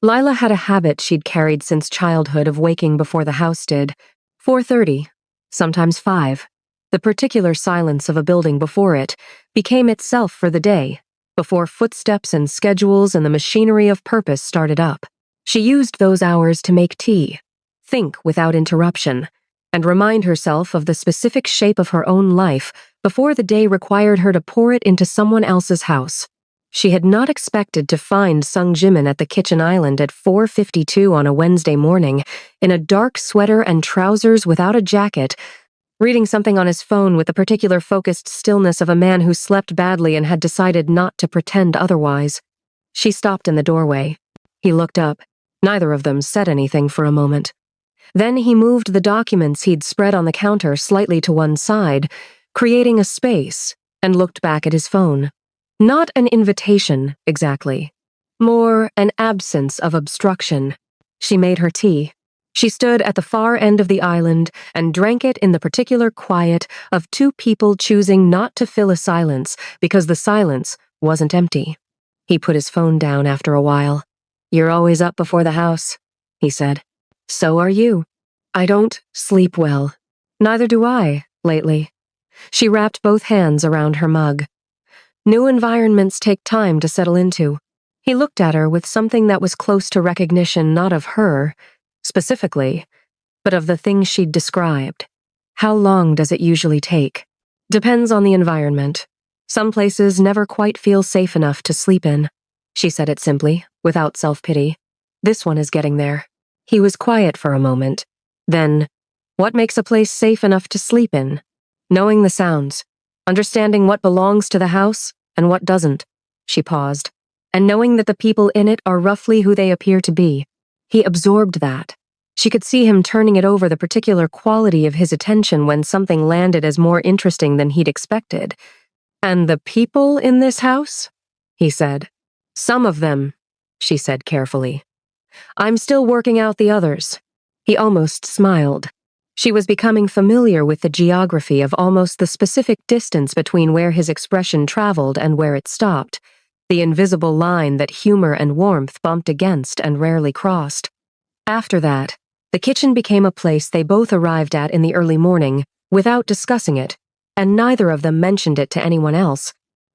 Lila had a habit she'd carried since childhood of waking before the house did. 4:30, sometimes 5. The particular silence of a building before it became itself for the day, before footsteps and schedules and the machinery of purpose started up. She used those hours to make tea, think without interruption, and remind herself of the specific shape of her own life before the day required her to pour it into someone else's house. She had not expected to find Sung Jimin at the kitchen island at 4:52 on a Wednesday morning, in a dark sweater and trousers without a jacket, reading something on his phone with the particular focused stillness of a man who slept badly and had decided not to pretend otherwise. She stopped in the doorway. He looked up. Neither of them said anything for a moment. Then he moved the documents he'd spread on the counter slightly to one side, creating a space, and looked back at his phone. Not an invitation, exactly. More an absence of obstruction. She made her tea. She stood at the far end of the island and drank it in the particular quiet of two people choosing not to fill a silence because the silence wasn't empty. He put his phone down after a while. "You're always up before the house," he said. "So are you." "I don't sleep well." "Neither do I, lately." She wrapped both hands around her mug. New environments take time to settle into. He looked at her with something that was close to recognition not of her, specifically, but of the things she'd described. How long does it usually take? Depends on the environment. Some places never quite feel safe enough to sleep in. She said it simply, without self-pity. This one is getting there. He was quiet for a moment. Then, what makes a place safe enough to sleep in? Knowing the sounds, understanding what belongs to the house and what doesn't. She paused. And knowing that the people in it are roughly who they appear to be. He absorbed that. She could see him turning it over the particular quality of his attention when something landed as more interesting than he'd expected. "And the people in this house?" he said. "Some of them," she said carefully. "I'm still working out the others." He almost smiled. She was becoming familiar with the geography of almost the specific distance between where his expression traveled and where it stopped, the invisible line that humor and warmth bumped against and rarely crossed. After that, the kitchen became a place they both arrived at in the early morning, without discussing it, and neither of them mentioned it to anyone else.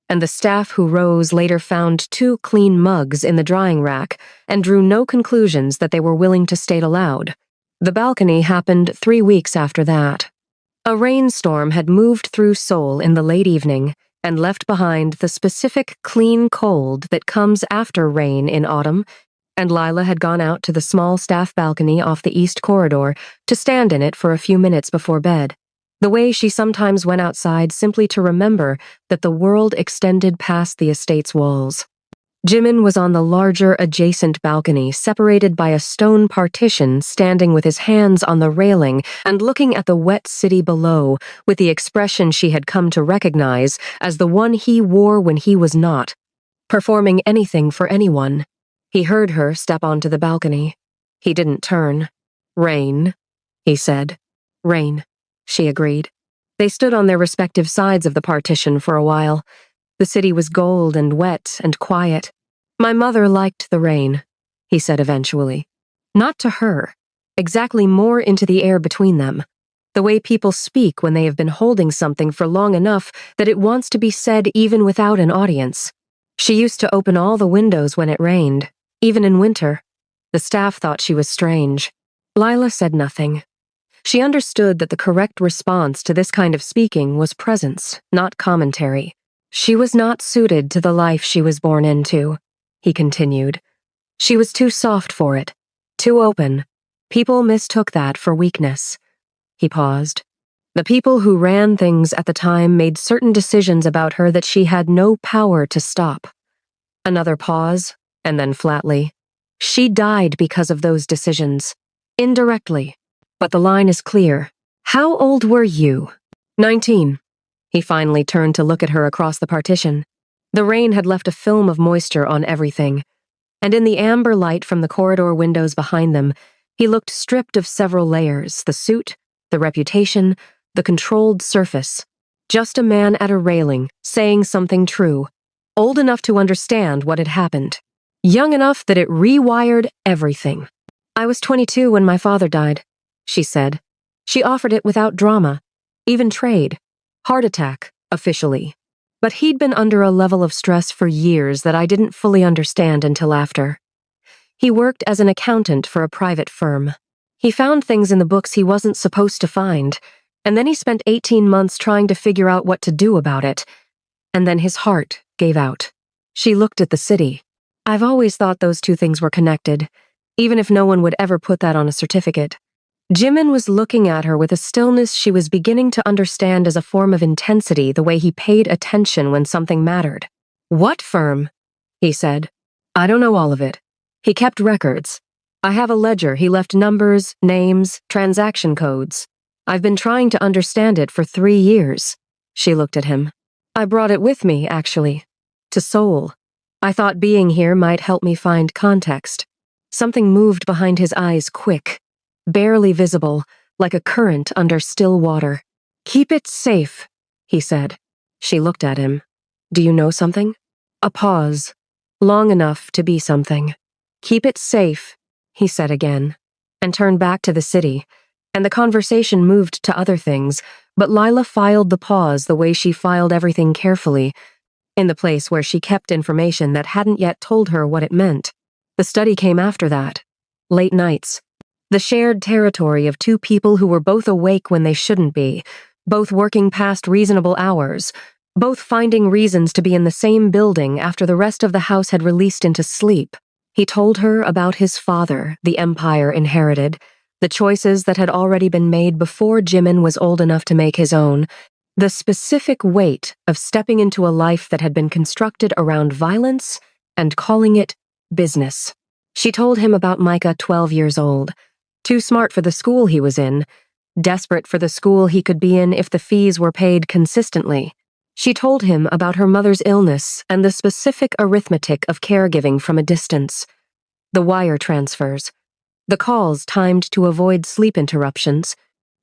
And the staff who rose later found 2 clean mugs in the drying rack and drew no conclusions that they were willing to state aloud. The balcony happened 3 weeks after that. A rainstorm had moved through Seoul in the late evening and left behind the specific clean cold that comes after rain in autumn, and Lila had gone out to the small staff balcony off the east corridor to stand in it for a few minutes before bed, the way she sometimes went outside simply to remember that the world extended past the estate's walls. Jimin was on the larger adjacent balcony, separated by a stone partition, standing with his hands on the railing and looking at the wet city below with the expression she had come to recognize as the one he wore when he was not, performing anything for anyone. He heard her step onto the balcony. He didn't turn. "Rain," he said. "Rain," she agreed. They stood on their respective sides of the partition for a while. The city was gold and wet and quiet. "My mother liked the rain," he said eventually. Not to her, exactly more into the air between them. The way people speak when they have been holding something for long enough that it wants to be said even without an audience. She used to open all the windows when it rained, even in winter. The staff thought she was strange. Lila said nothing. She understood that the correct response to this kind of speaking was presence, not commentary. She was not suited to the life she was born into, he continued. She was too soft for it, too open. People mistook that for weakness. He paused. The people who ran things at the time made certain decisions about her that she had no power to stop. Another pause, and then flatly. She died because of those decisions. Indirectly. But the line is clear. "How old were you?" 19. He finally turned to look at her across the partition. The rain had left a film of moisture on everything, and in the amber light from the corridor windows behind them, he looked stripped of several layers, the suit, the reputation, the controlled surface. Just a man at a railing, saying something true, old enough to understand what had happened, young enough that it rewired everything. "I was 22 when my father died," she said. She offered it without drama, even trade. Heart attack, officially. But he'd been under a level of stress for years that I didn't fully understand until after. He worked as an accountant for a private firm. He found things in the books he wasn't supposed to find, and then he spent 18 months trying to figure out what to do about it. And then his heart gave out. She looked at the city. I've always thought those two things were connected, even if no one would ever put that on a certificate. Jimin was looking at her with a stillness she was beginning to understand as a form of intensity, the way he paid attention when something mattered. "What firm?" he said. "I don't know all of it. He kept records. I have a ledger. He left numbers, names, transaction codes. I've been trying to understand it for 3 years." She looked at him. "I brought it with me, actually. To Seoul. I thought being here might help me find context." Something moved behind his eyes quick, barely visible, like a current under still water. "Keep it safe," he said. She looked at him. "Do you know something?" A pause, long enough to be something. "Keep it safe," he said again, and turned back to the city, and the conversation moved to other things, but Lila filed the pause the way she filed everything carefully, in the place where she kept information that hadn't yet told her what it meant. The study came after that. Late nights. The shared territory of two people who were both awake when they shouldn't be, both working past reasonable hours, both finding reasons to be in the same building after the rest of the house had released into sleep. He told her about his father, the empire inherited, the choices that had already been made before Jimin was old enough to make his own, the specific weight of stepping into a life that had been constructed around violence and calling it business. She told him about Micah, 12 years old, too smart for the school he was in, desperate for the school he could be in if the fees were paid consistently. She told him about her mother's illness and the specific arithmetic of caregiving from a distance. The wire transfers, the calls timed to avoid sleep interruptions,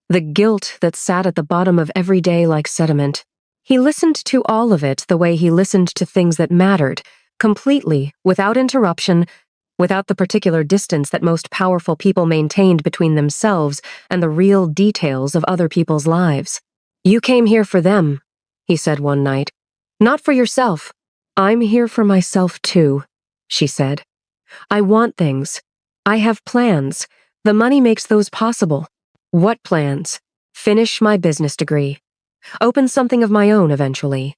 the guilt that sat at the bottom of every day like sediment. He listened to all of it the way he listened to things that mattered, completely, without interruption, without the particular distance that most powerful people maintained between themselves and the real details of other people's lives. "You came here for them," he said one night. "Not for yourself." "I'm here for myself too," she said. "I want things. I have plans. The money makes those possible." "What plans?" "Finish my business degree. Open something of my own eventually.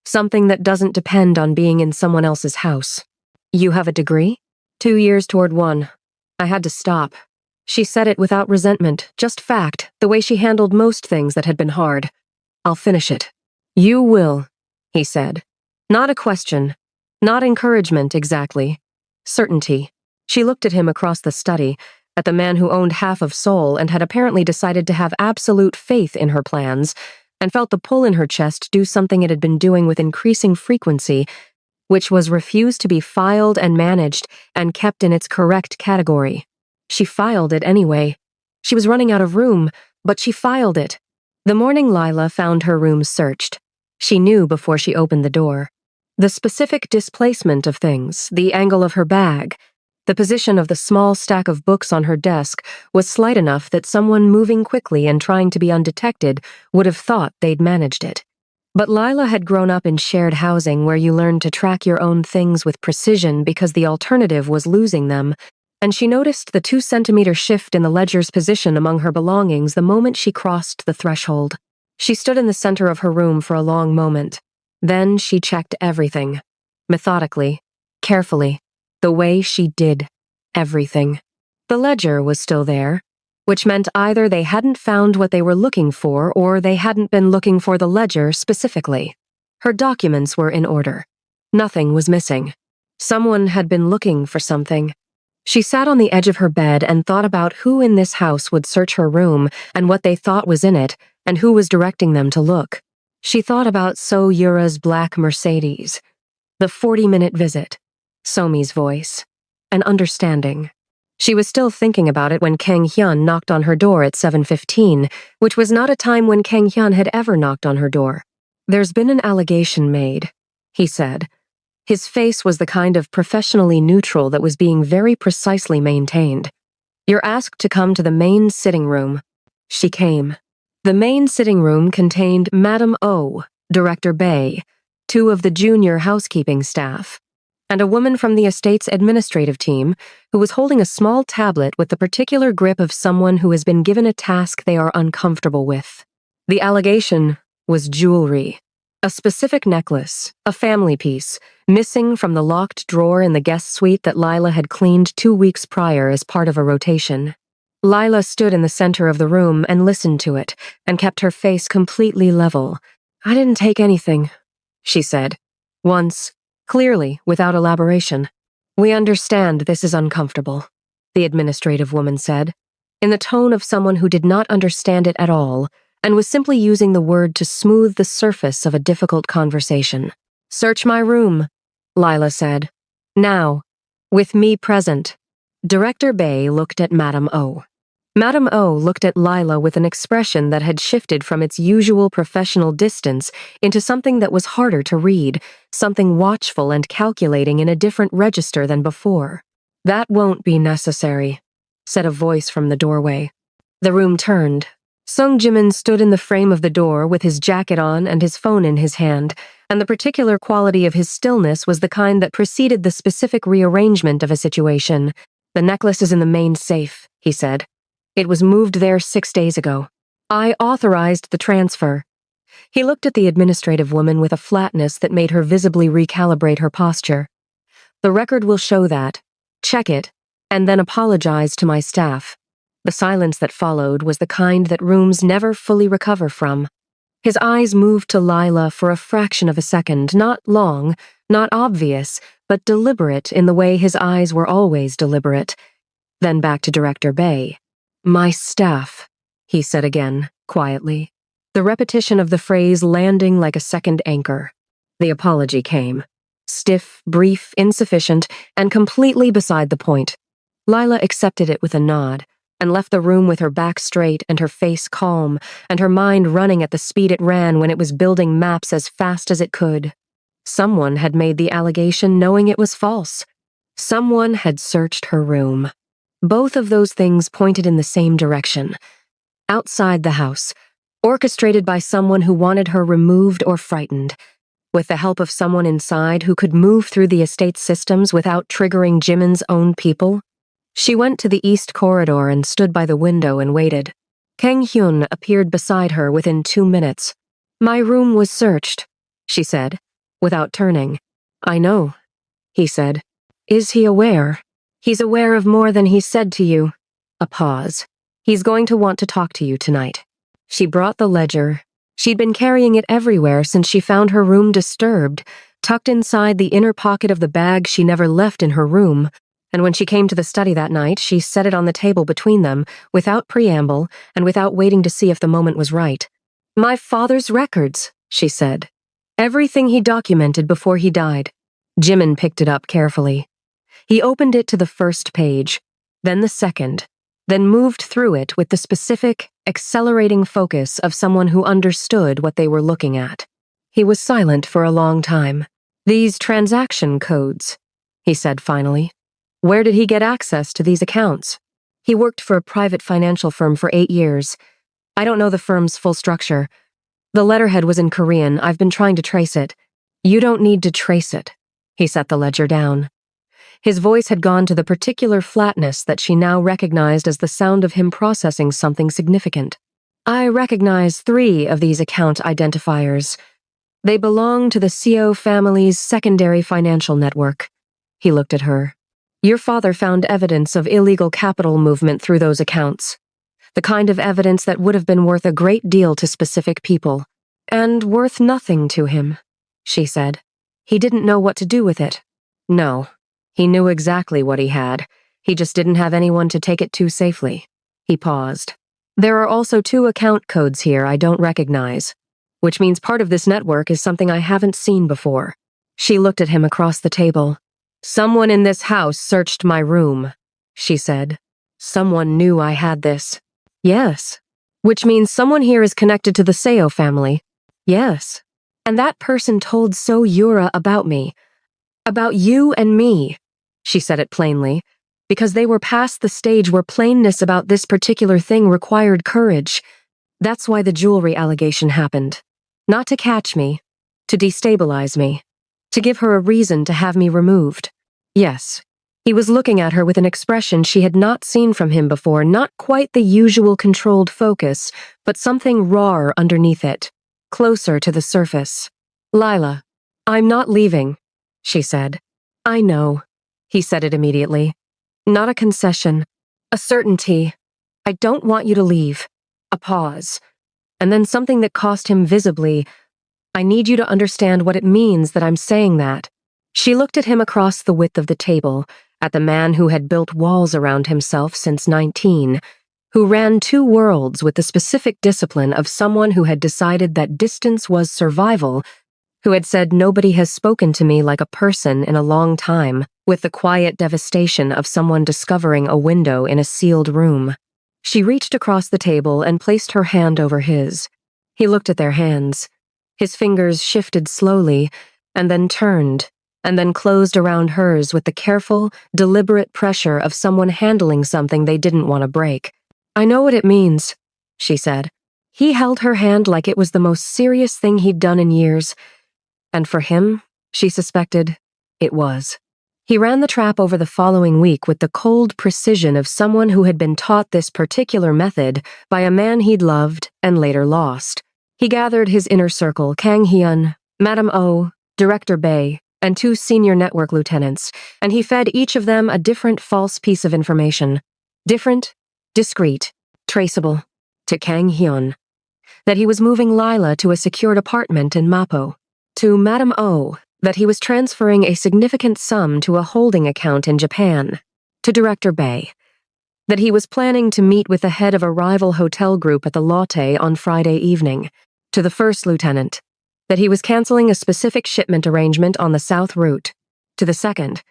Something that doesn't depend on being in someone else's house." "You have a degree?" 2 years toward one. I had to stop. She said it without resentment, just fact, the way she handled most things that had been hard. "I'll finish it." "You will," he said. Not a question. Not encouragement, exactly. Certainty. She looked at him across the study, at the man who owned half of Seoul and had apparently decided to have absolute faith in her plans, and felt the pull in her chest do something it had been doing with increasing frequency, which was refuse to be filed and managed and kept in its correct category. She filed it anyway. She was running out of room, but she filed it. The morning Lila found her room searched. She knew before she opened the door. The specific displacement of things, the angle of her bag, the position of the small stack of books on her desk was slight enough that someone moving quickly and trying to be undetected would have thought they'd managed it. But Lila had grown up in shared housing where you learned to track your own things with precision because the alternative was losing them, and she noticed the 2-centimeter shift in the ledger's position among her belongings the moment she crossed the threshold. She stood in the center of her room for a long moment. Then she checked everything. Methodically, carefully, the way she did everything. The ledger was still there, which meant either they hadn't found what they were looking for or they hadn't been looking for the ledger specifically. Her documents were in order. Nothing was missing. Someone had been looking for something. She sat on the edge of her bed and thought about who in this house would search her room and what they thought was in it and who was directing them to look. She thought about So Yura's black Mercedes, the 40-minute visit, Somi's voice, and understanding. She was still thinking about it when Kang Hyun knocked on her door at 7:15, which was not a time when Kang Hyun had ever knocked on her door. "There's been an allegation made," he said. His face was the kind of professionally neutral that was being very precisely maintained. "You're asked to come to the main sitting room." She came. The main sitting room contained Madam O, Director Bay, 2 of the junior housekeeping staff, and a woman from the estate's administrative team who was holding a small tablet with the particular grip of someone who has been given a task they are uncomfortable with. The allegation was jewelry. A specific necklace, a family piece, missing from the locked drawer in the guest suite that Lila had cleaned 2 weeks prior as part of a rotation. Lila stood in the center of the room and listened to it, and kept her face completely level. "I didn't take anything," she said. Once, clearly, without elaboration. "We understand this is uncomfortable," the administrative woman said, in the tone of someone who did not understand it at all, and was simply using the word to smooth the surface of a difficult conversation. "Search my room," Lila said. "Now, with me present." Director Bay looked at Madame O. Madame O looked at Lila with an expression that had shifted from its usual professional distance into something that was harder to read, something watchful and calculating in a different register than before. "That won't be necessary," said a voice from the doorway. The room turned. Sung Jimin stood in the frame of the door with his jacket on and his phone in his hand, and the particular quality of his stillness was the kind that preceded the specific rearrangement of a situation. "The necklace is in the main safe," he said. "It was moved there 6 days ago. I authorized the transfer." He looked at the administrative woman with a flatness that made her visibly recalibrate her posture. "The record will show that. Check it, and then apologize to my staff." The silence that followed was the kind that rooms never fully recover from. His eyes moved to Lila for a fraction of a second, not long, not obvious, but deliberate in the way his eyes were always deliberate. Then back to Director Bay. "My staff," he said again, quietly, the repetition of the phrase landing like a second anchor. The apology came. Stiff, brief, insufficient, and completely beside the point. Lila accepted it with a nod, and left the room with her back straight and her face calm, and her mind running at the speed it ran when it was building maps as fast as it could. Someone had made the allegation knowing it was false. Someone had searched her room. Both of those things pointed in the same direction. Outside the house, orchestrated by someone who wanted her removed or frightened, with the help of someone inside who could move through the estate systems without triggering Jimin's own people. She went to the east corridor and stood by the window and waited. Kang Hyun appeared beside her within 2 minutes. "My room was searched," she said, without turning. "I know," he said. "Is he aware?" "He's aware of more than he said to you." A pause. "He's going to want to talk to you tonight." She brought the ledger. She'd been carrying it everywhere since she found her room disturbed, tucked inside the inner pocket of the bag she never left in her room. And when she came to the study that night, she set it on the table between them, without preamble, and without waiting to see if the moment was right. "My father's records," she said. "Everything he documented before he died." Jimin picked it up carefully. He opened it to the first page, then the second, then moved through it with the specific, accelerating focus of someone who understood what they were looking at. He was silent for a long time. "These transaction codes," he said finally. "Where did he get access to these accounts?" "He worked for a private financial firm for 8 years. I don't know the firm's full structure. The letterhead was in Korean. I've been trying to trace it." "You don't need to trace it." He set the ledger down. His voice had gone to the particular flatness that she now recognized as the sound of him processing something significant. "I recognize 3 of these account identifiers. They belong to the CO family's secondary financial network." He looked at her. "Your father found evidence of illegal capital movement through those accounts. The kind of evidence that would have been worth a great deal to specific people. And worth nothing to him," she said. "He didn't know what to do with it." "No. He knew exactly what he had. He just didn't have anyone to take it to safely." He paused. "There are also 2 account codes here I don't recognize, which means part of this network is something I haven't seen before." She looked at him across the table. "Someone in this house searched my room," she said. "Someone knew I had this." "Yes." "Which means someone here is connected to the Seo family." "Yes." "And that person told So Yura about me. About you and me." She said it plainly, because they were past the stage where plainness about this particular thing required courage. That's why the jewelry allegation happened. Not to catch me, to destabilize me, to give her a reason to have me removed. Yes. He was looking at her with an expression she had not seen from him before, not quite the usual controlled focus, but something rawer underneath it, closer to the surface. "Lila, I'm not leaving," she said. "I know." He said it immediately. "Not a concession. A certainty. I don't want you to leave." A pause. And then something that cost him visibly. "I need you to understand what it means that I'm saying that." She looked at him across the width of the table, at the man who had built walls around himself since 19, who ran 2 worlds with the specific discipline of someone who had decided that distance was survival, who had said nobody has spoken to me like a person in a long time. with the quiet devastation of someone discovering a window in a sealed room. She reached across the table and placed her hand over his. He looked at their hands. His fingers shifted slowly, and then turned, and then closed around hers with the careful, deliberate pressure of someone handling something they didn't want to break. "I know what it means," she said. He held her hand like it was the most serious thing he'd done in years. And for him, she suspected, it was. He ran the trap over the following week with the cold precision of someone who had been taught this particular method by a man he'd loved and later lost. He gathered his inner circle, Kang Hyun, Madam Oh, Director Bae, and 2 senior network lieutenants, and he fed each of them a different false piece of information. Different, discreet, traceable, to Kang Hyun. That he was moving Lila to a secured apartment in Mapo. To Madam Oh, that he was transferring a significant sum to a holding account in Japan. To Director Bae, that he was planning to meet with the head of a rival hotel group at the Lotte on Friday evening. To the first lieutenant, that he was canceling a specific shipment arrangement on the south route. To the second,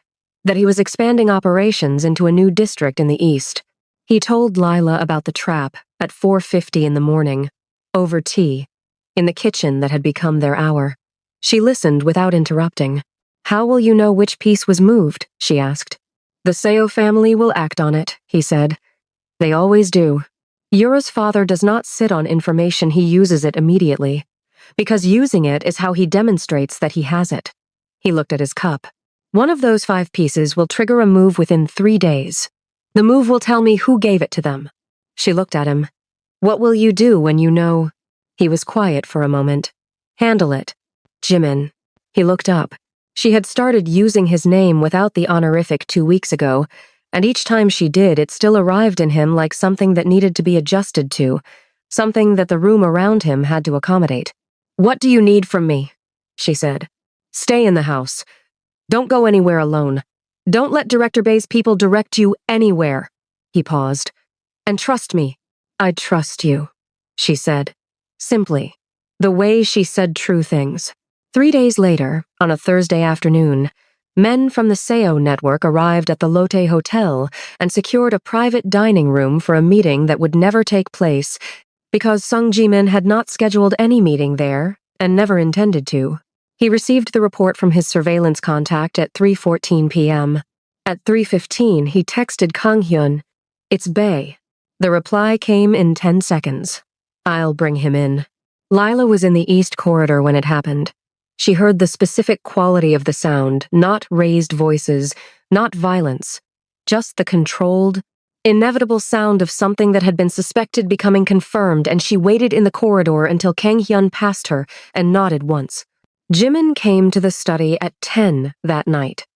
that he was expanding operations into a new district in the east. He told Lila about the trap at 4:50 in the morning, over tea, in the kitchen that had become their hour. She listened without interrupting. "How will you know which piece was moved?" she asked. "The Seo family will act on it," he said. "They always do. Yura's father does not sit on information, he uses it immediately. Because using it is how he demonstrates that he has it." He looked at his cup. "One of those 5 pieces will trigger a move within 3 days. The move will tell me who gave it to them." She looked at him. "What will you do when you know?" He was quiet for a moment. "Handle it. Jimin." He looked up. She had started using his name without the honorific 2 weeks ago, and each time she did, it still arrived in him like something that needed to be adjusted to, something that the room around him had to accommodate. "What do you need from me?" she said. "Stay in the house. Don't go anywhere alone. Don't let Director Bae's people direct you anywhere." He paused. "And trust me." "I trust you," she said. Simply. The way she said true things. 3 days later, on a Thursday afternoon, men from the Seo network arrived at the Lotte Hotel and secured a private dining room for a meeting that would never take place because Sung Jimin had not scheduled any meeting there and never intended to. He received the report from his surveillance contact at 3:14 p.m. At 3:15, he texted Kang Hyun, "It's Bae." The reply came in 10 seconds. "I'll bring him in." Lila was in the east corridor when it happened. She heard the specific quality of the sound, not raised voices, not violence, just the controlled, inevitable sound of something that had been suspected becoming confirmed, and she waited in the corridor until Kang Hyun passed her and nodded once. Jimin came to the study at 10 that night.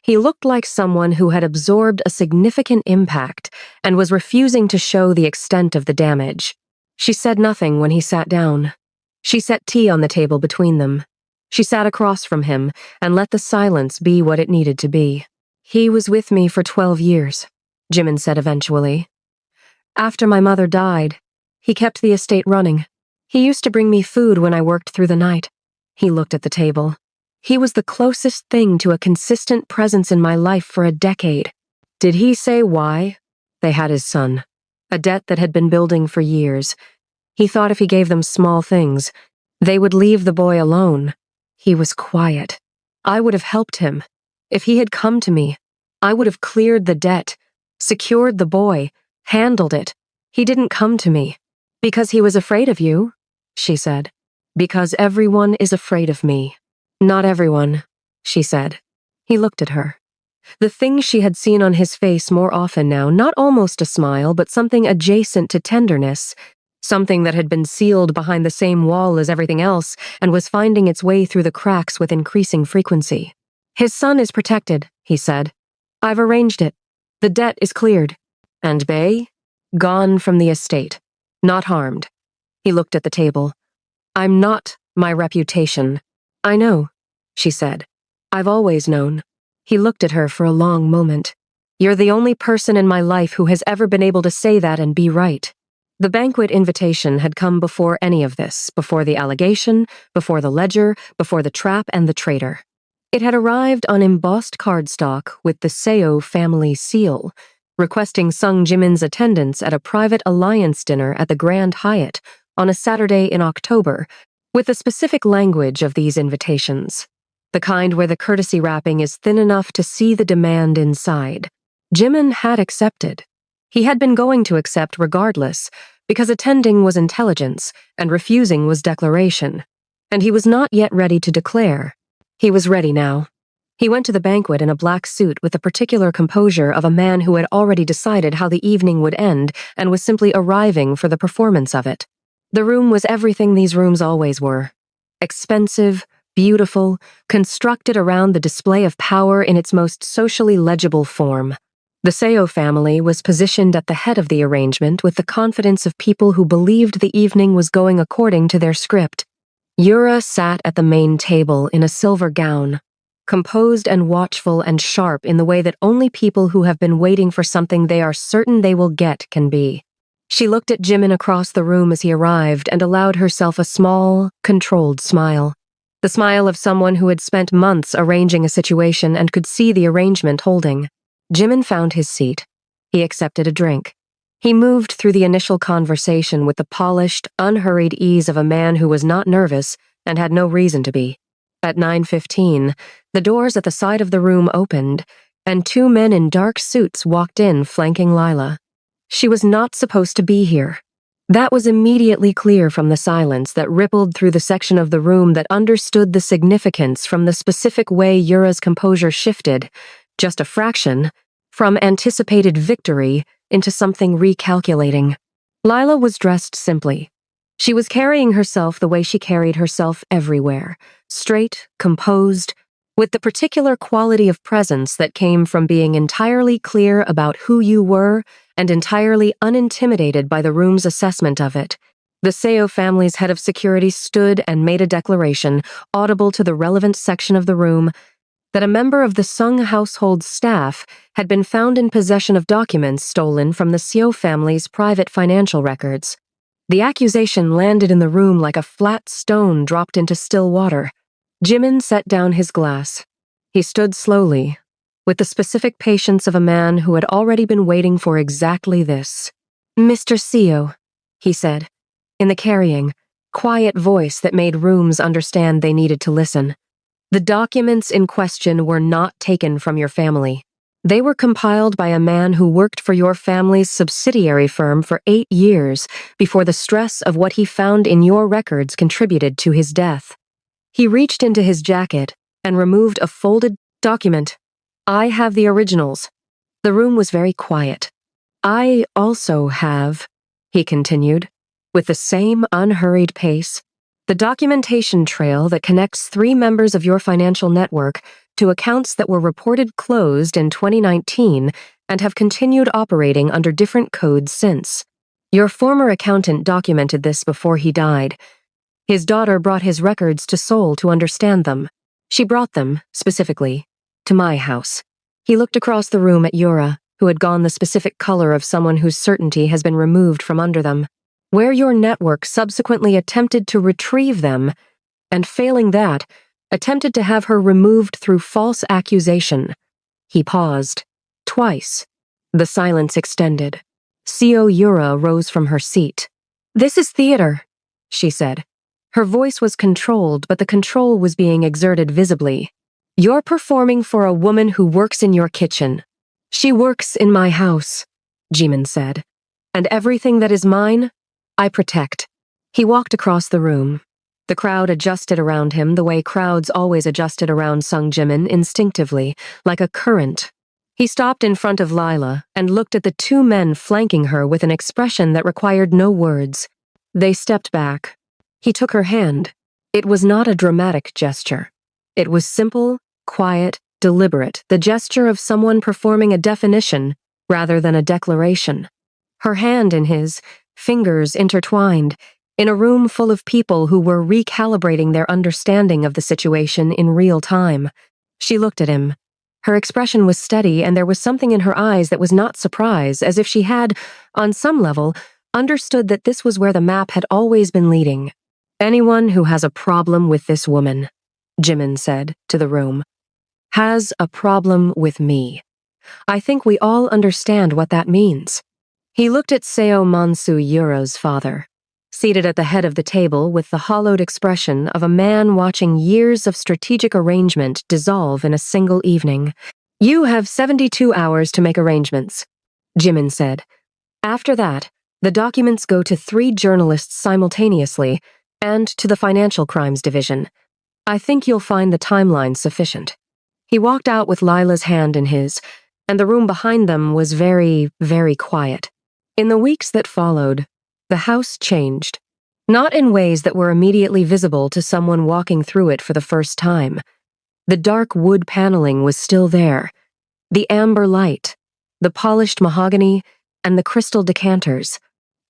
He looked like someone who had absorbed a significant impact and was refusing to show the extent of the damage. She said nothing when he sat down. She set tea on the table between them. She sat across from him and let the silence be what it needed to be. "He was with me for 12 years, Jimin said eventually. "After my mother died, he kept the estate running. He used to bring me food when I worked through the night." He looked at the table. "He was the closest thing to a consistent presence in my life for a decade." Did he say why? They had his son. A debt that had been building for years. He thought if he gave them small things, they would leave the boy alone. He was quiet. I would have helped him. If he had come to me, I would have cleared the debt, secured the boy, handled it. He didn't come to me. "Because he was afraid of you," she said. "Because everyone is afraid of me." "Not everyone," she said. He looked at her. The thing she had seen on his face more often now, not almost a smile, but something adjacent to tenderness, something that had been sealed behind the same wall as everything else and was finding its way through the cracks with increasing frequency. "His son is protected," he said. "I've arranged it. The debt is cleared. And Bae? Gone from the estate. Not harmed." He looked at the table. "I'm not my reputation." "I know," she said. "I've always known." He looked at her for a long moment. "You're the only person in my life who has ever been able to say that and be right." The banquet invitation had come before any of this, before the allegation, before the ledger, before the trap and the traitor. It had arrived on embossed cardstock with the Seo family seal, requesting Sung Jimin's attendance at a private alliance dinner at the Grand Hyatt on a Saturday in October, with the specific language of these invitations, the kind where the courtesy wrapping is thin enough to see the demand inside. Jimin had accepted. He had been going to accept regardless, because attending was intelligence and refusing was declaration. And he was not yet ready to declare. He was ready now. He went to the banquet in a black suit with the particular composure of a man who had already decided how the evening would end and was simply arriving for the performance of it. The room was everything these rooms always were. Expensive, beautiful, constructed around the display of power in its most socially legible form. The Seo family was positioned at the head of the arrangement with the confidence of people who believed the evening was going according to their script. Yura sat at the main table in a silver gown, composed and watchful and sharp in the way that only people who have been waiting for something they are certain they will get can be. She looked at Jimin across the room as he arrived and allowed herself a small, controlled smile. The smile of someone who had spent months arranging a situation and could see the arrangement holding. Jimin found his seat. He accepted a drink. He moved through the initial conversation with the polished, unhurried ease of a man who was not nervous and had no reason to be. At 9:15, the doors at the side of the room opened, and two men in dark suits walked in flanking Lila. She was not supposed to be here. That was immediately clear from the silence that rippled through the section of the room that understood the significance from the specific way Yura's composure shifted, just a fraction, from anticipated victory into something recalculating. Lila was dressed simply. She was carrying herself the way she carried herself everywhere, straight, composed, with the particular quality of presence that came from being entirely clear about who you were and entirely unintimidated by the room's assessment of it. The Seo family's head of security stood and made a declaration, audible to the relevant section of the room, that a member of the Sung household staff had been found in possession of documents stolen from the Seo family's private financial records. The accusation landed in the room like a flat stone dropped into still water. Jimin set down his glass. He stood slowly, with the specific patience of a man who had already been waiting for exactly this. "Mr. Seo," he said, in the carrying, quiet voice that made rooms understand they needed to listen. "The documents in question were not taken from your family. They were compiled by a man who worked for your family's subsidiary firm for 8 years before the stress of what he found in your records contributed to his death." He reached into his jacket and removed a folded document. "I have the originals." The room was very quiet. "I also have," he continued, with the same unhurried pace, "the documentation trail that connects 3 members of your financial network to accounts that were reported closed in 2019 and have continued operating under different codes since. Your former accountant documented this before he died. His daughter brought his records to Seoul to understand them. She brought them, specifically, to my house." He looked across the room at Yura, who had gone the specific color of someone whose certainty has been removed from under them. "Where your network subsequently attempted to retrieve them, and failing that, attempted to have her removed through false accusation." He paused. Twice. The silence extended. Seo Yura rose from her seat. "This is theater," she said. Her voice was controlled, but the control was being exerted visibly. "You're performing for a woman who works in your kitchen." "She works in my house," Jimin said. "And everything that is mine, I protect." He walked across the room. The crowd adjusted around him the way crowds always adjusted around Sung Jimin instinctively, like a current. He stopped in front of Lila and looked at the 2 men flanking her with an expression that required no words. They stepped back. He took her hand. It was not a dramatic gesture. It was simple, quiet, deliberate, the gesture of someone performing a definition rather than a declaration. Her hand in his, fingers intertwined, in a room full of people who were recalibrating their understanding of the situation in real time. She looked at him. Her expression was steady, and there was something in her eyes that was not surprise, as if she had, on some level, understood that this was where the map had always been leading. "Anyone who has a problem with this woman," Jimin said to the room, has a problem with me. I think we all understand what that means. He looked at Seo Mansu Yuro's father, seated at the head of the table with the hollowed expression of a man watching years of strategic arrangement dissolve in a single evening. You have 72 hours to make arrangements, Jimin said. After that, the documents go to 3 journalists simultaneously and to the Financial Crimes Division. I think you'll find the timeline sufficient. He walked out with Lila's hand in his, and the room behind them was very, very quiet. In the weeks that followed, the house changed. Not in ways that were immediately visible to someone walking through it for the first time. The dark wood paneling was still there, the amber light, the polished mahogany, and the crystal decanters.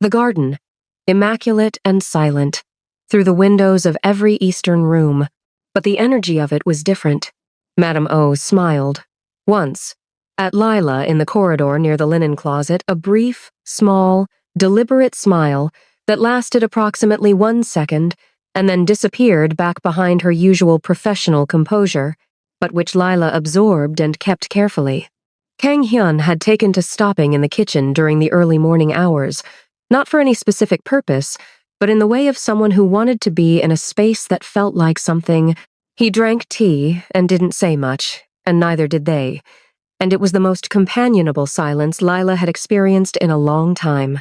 The garden, immaculate and silent, through the windows of every eastern room, but the energy of it was different. Madame O smiled. Once, at Lila in the corridor near the linen closet, a brief, small, deliberate smile that lasted approximately 1 second and then disappeared back behind her usual professional composure, but which Lila absorbed and kept carefully. Kang Hyun had taken to stopping in the kitchen during the early morning hours, not for any specific purpose, but in the way of someone who wanted to be in a space that felt like something. He drank tea and didn't say much, and neither did they, and it was the most companionable silence Lila had experienced in a long time.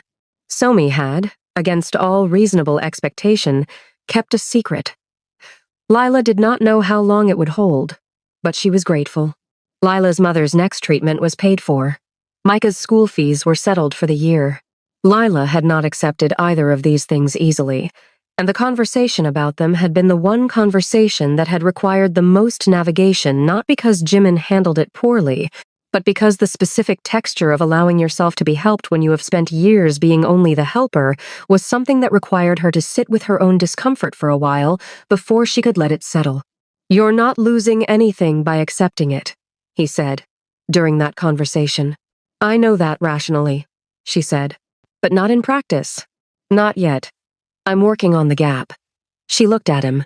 Somi had, against all reasonable expectation, kept a secret. Lila did not know how long it would hold, but she was grateful. Lila's mother's next treatment was paid for. Micah's school fees were settled for the year. Lila had not accepted either of these things easily, and the conversation about them had been the one conversation that had required the most navigation, not because Jimin handled it poorly, but because the specific texture of allowing yourself to be helped when you have spent years being only the helper was something that required her to sit with her own discomfort for a while before she could let it settle. You're not losing anything by accepting it, he said, during that conversation. I know that rationally, she said, but not in practice. Not yet. I'm working on the gap. She looked at him.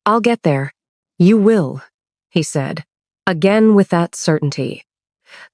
I'll get there. You will, he said, again with that certainty.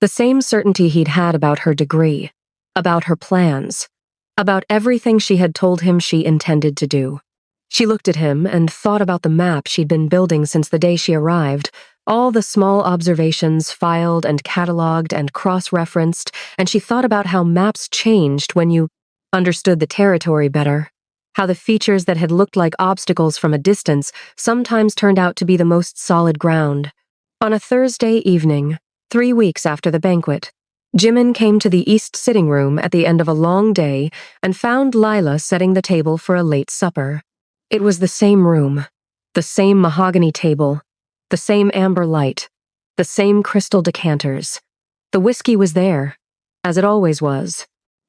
The same certainty he'd had about her degree, about her plans, about everything she had told him she intended to do. She looked at him and thought about the map she'd been building since the day she arrived, all the small observations filed and cataloged and cross-referenced, and she thought about how maps changed when you understood the territory better. How the features that had looked like obstacles from a distance sometimes turned out to be the most solid ground. On a Thursday evening, 3 weeks after the banquet, Jimin came to the east sitting room at the end of a long day and found Lila setting the table for a late supper. It was the same room, the same mahogany table, the same amber light, the same crystal decanters. The whiskey was there, as it always was.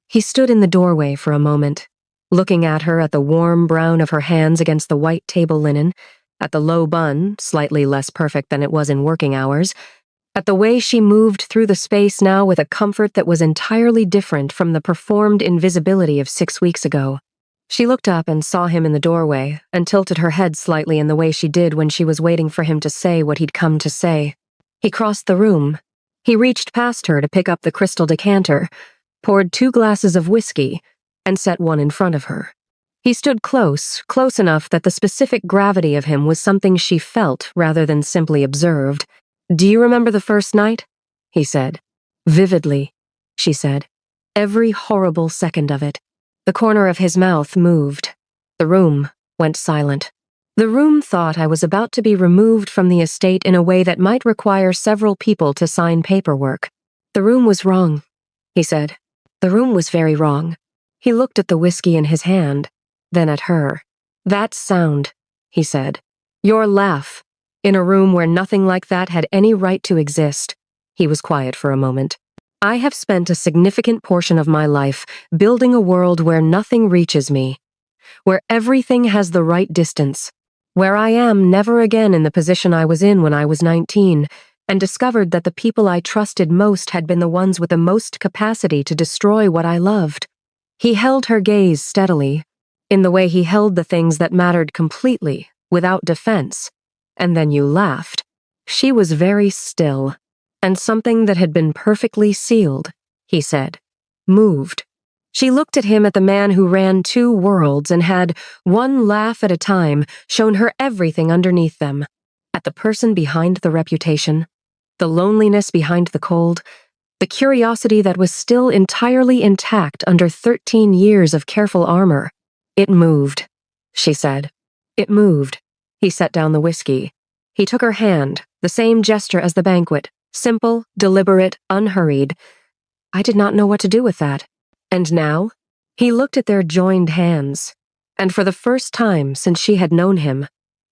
He stood in the doorway for a moment, looking at her, at the warm brown of her hands against the white table linen, at the low bun, slightly less perfect than it was in working hours, at the way she moved through the space now with a comfort that was entirely different from the performed invisibility of 6 weeks ago. She looked up and saw him in the doorway and tilted her head slightly in the way she did when she was waiting for him to say what he'd come to say. He crossed the room. He reached past her to pick up the crystal decanter, poured 2 glasses of whiskey, and set one in front of her. He stood close enough that the specific gravity of him was something she felt rather than simply observed. Do you remember the first night? He said. Vividly, she said. Every horrible second of it. The corner of his mouth moved. The room went silent. The room thought I was about to be removed from the estate in a way that might require several people to sign paperwork. The room was wrong, he said. The room was very wrong. He looked at the whiskey in his hand, then at her. That sound, he said. Your laugh. In a room where nothing like that had any right to exist. He was quiet for a moment. I have spent a significant portion of my life building a world where nothing reaches me, where everything has the right distance, where I am never again in the position I was in when I was 19, and discovered that the people I trusted most had been the ones with the most capacity to destroy what I loved. He held her gaze steadily, in the way he held the things that mattered completely, without defense, and then you laughed. She was very still, and something that had been perfectly sealed, he said, moved. She looked at him, at the man who ran two worlds and had, one laugh at a time, shown her everything underneath them. At the person behind the reputation, the loneliness behind the cold, the curiosity that was still entirely intact under 13 years of careful armor. It moved, she said. It moved. He set down the whiskey. He took her hand, the same gesture as the banquet, simple, deliberate, unhurried. I did not know what to do with that. And now? He looked at their joined hands, and for the first time since she had known him,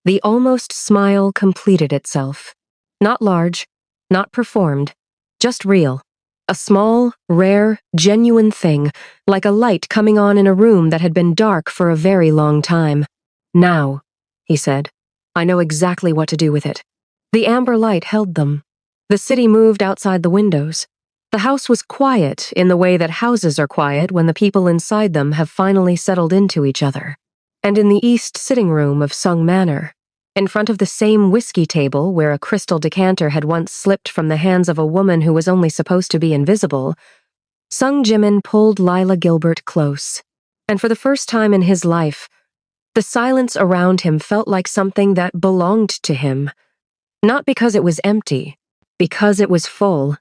the almost smile completed itself. Not large, not performed, just real. A small, rare, genuine thing, like a light coming on in a room that had been dark for a very long time. Now, he said, I know exactly what to do with it. The amber light held them. The city moved outside the windows. The house was quiet in the way that houses are quiet when the people inside them have finally settled into each other. And in the east sitting room of Sung Manor, in front of the same whiskey table where a crystal decanter had once slipped from the hands of a woman who was only supposed to be invisible, Sung Jimin pulled Lila Gilbert close. And for the first time in his life, the silence around him felt like something that belonged to him. Not because it was empty, because it was full.